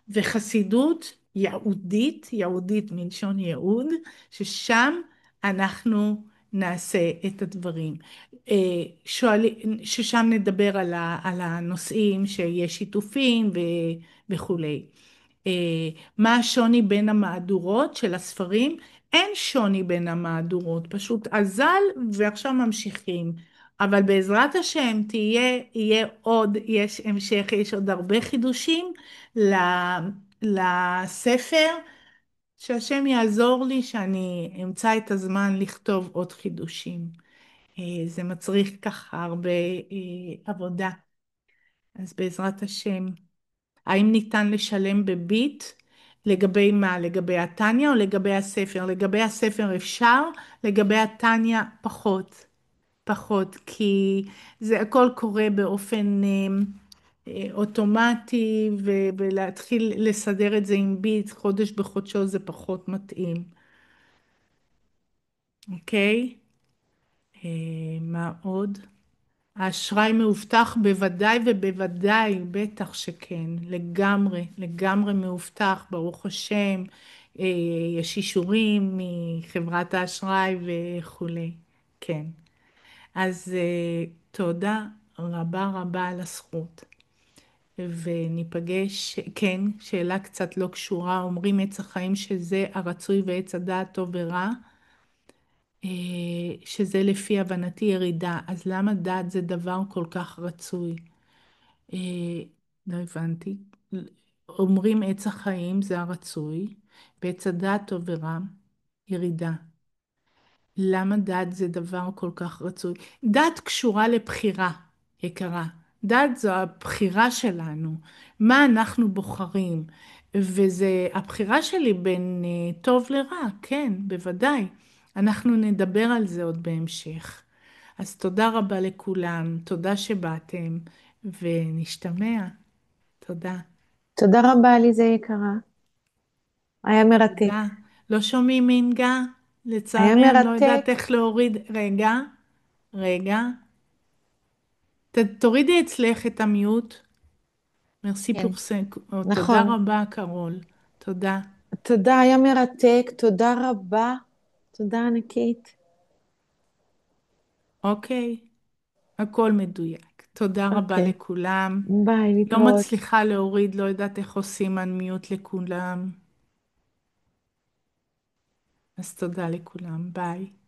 וחסידות יהודית, יהודית מלשון יהוד, ששם אנחנו נעשה את הדברים. ששם נדבר על הנושאים שיש שיתופים וכולי. מה השוני בין המהדורות של הספרים? אין שוני בין המהדורות, פשוט אזל ועכשיו ממשיכים. אבל בעזרת השם יהיה עוד, יש המשך, יש עוד הרבה חידושים לספר, שהשם יעזור לי שאני אמצא את הזמן לכתוב עוד חידושים. זה מצריך ככה הרבה עבודה. אז בעזרת השם. האם ניתן לשלם בביט? לגבי מה? לגבי התניא או לגבי הספר? לגבי הספר אפשר, לגבי התניא פחות. פחות, כי זה הכל קורה באופן אוטומטי, ולהתחיל לסדר את זה עם ביט חודש בחודשו זה פחות מתאים. אוקיי? מה עוד? האשראי מאובטח בוודאי ובוודאי, בטח שכן, לגמרי, לגמרי מאובטח, ברוך השם, יש אישורים מחברת האשראי וכולי, כן. אז תודה רבה רבה על הזכות. וניפגש, כן, שאלה קצת לא קשורה, אומרים עץ החיים שזה הרצוי ועץ הדעת טוב ורע, שזה לפי הבנתי ירידה, אז למה דעת זה דבר כל כך רצוי? אה, לא הבנתי. אומרים עץ החיים זה הרצוי, ועץ הדעת טוב ורע, ירידה. למה דת זה דבר כל כך רצוי? דת קשורה לבחירה, יקרה. דת זו הבחירה שלנו, מה אנחנו בוחרים. וזה הבחירה שלי בין טוב לרע, כן, בוודאי. אנחנו נדבר על זה עוד בהמשך. אז תודה רבה לכולם, תודה שבאתם, ונשתמע. תודה. תודה רבה, עליזה יקרה. היה מרתק. תודה. לא שומעים מינגה? היה לצערי אני לא יודעת מרתק. איך להוריד. רגע, רגע. תורידי אצלך את המיוט. מרסי כן, פורסם. תודה נכון. רבה, קרול. תודה. תודה, היה מרתק, תודה רבה. תודה ענקית. אוקיי, הכל מדויק. תודה רבה אוקיי, לכולם. ביי, לא להתראות. מצליחה להוריד, לא יודעת איך עושים אנמיוט לכולם. אז תודה לכולם, ביי.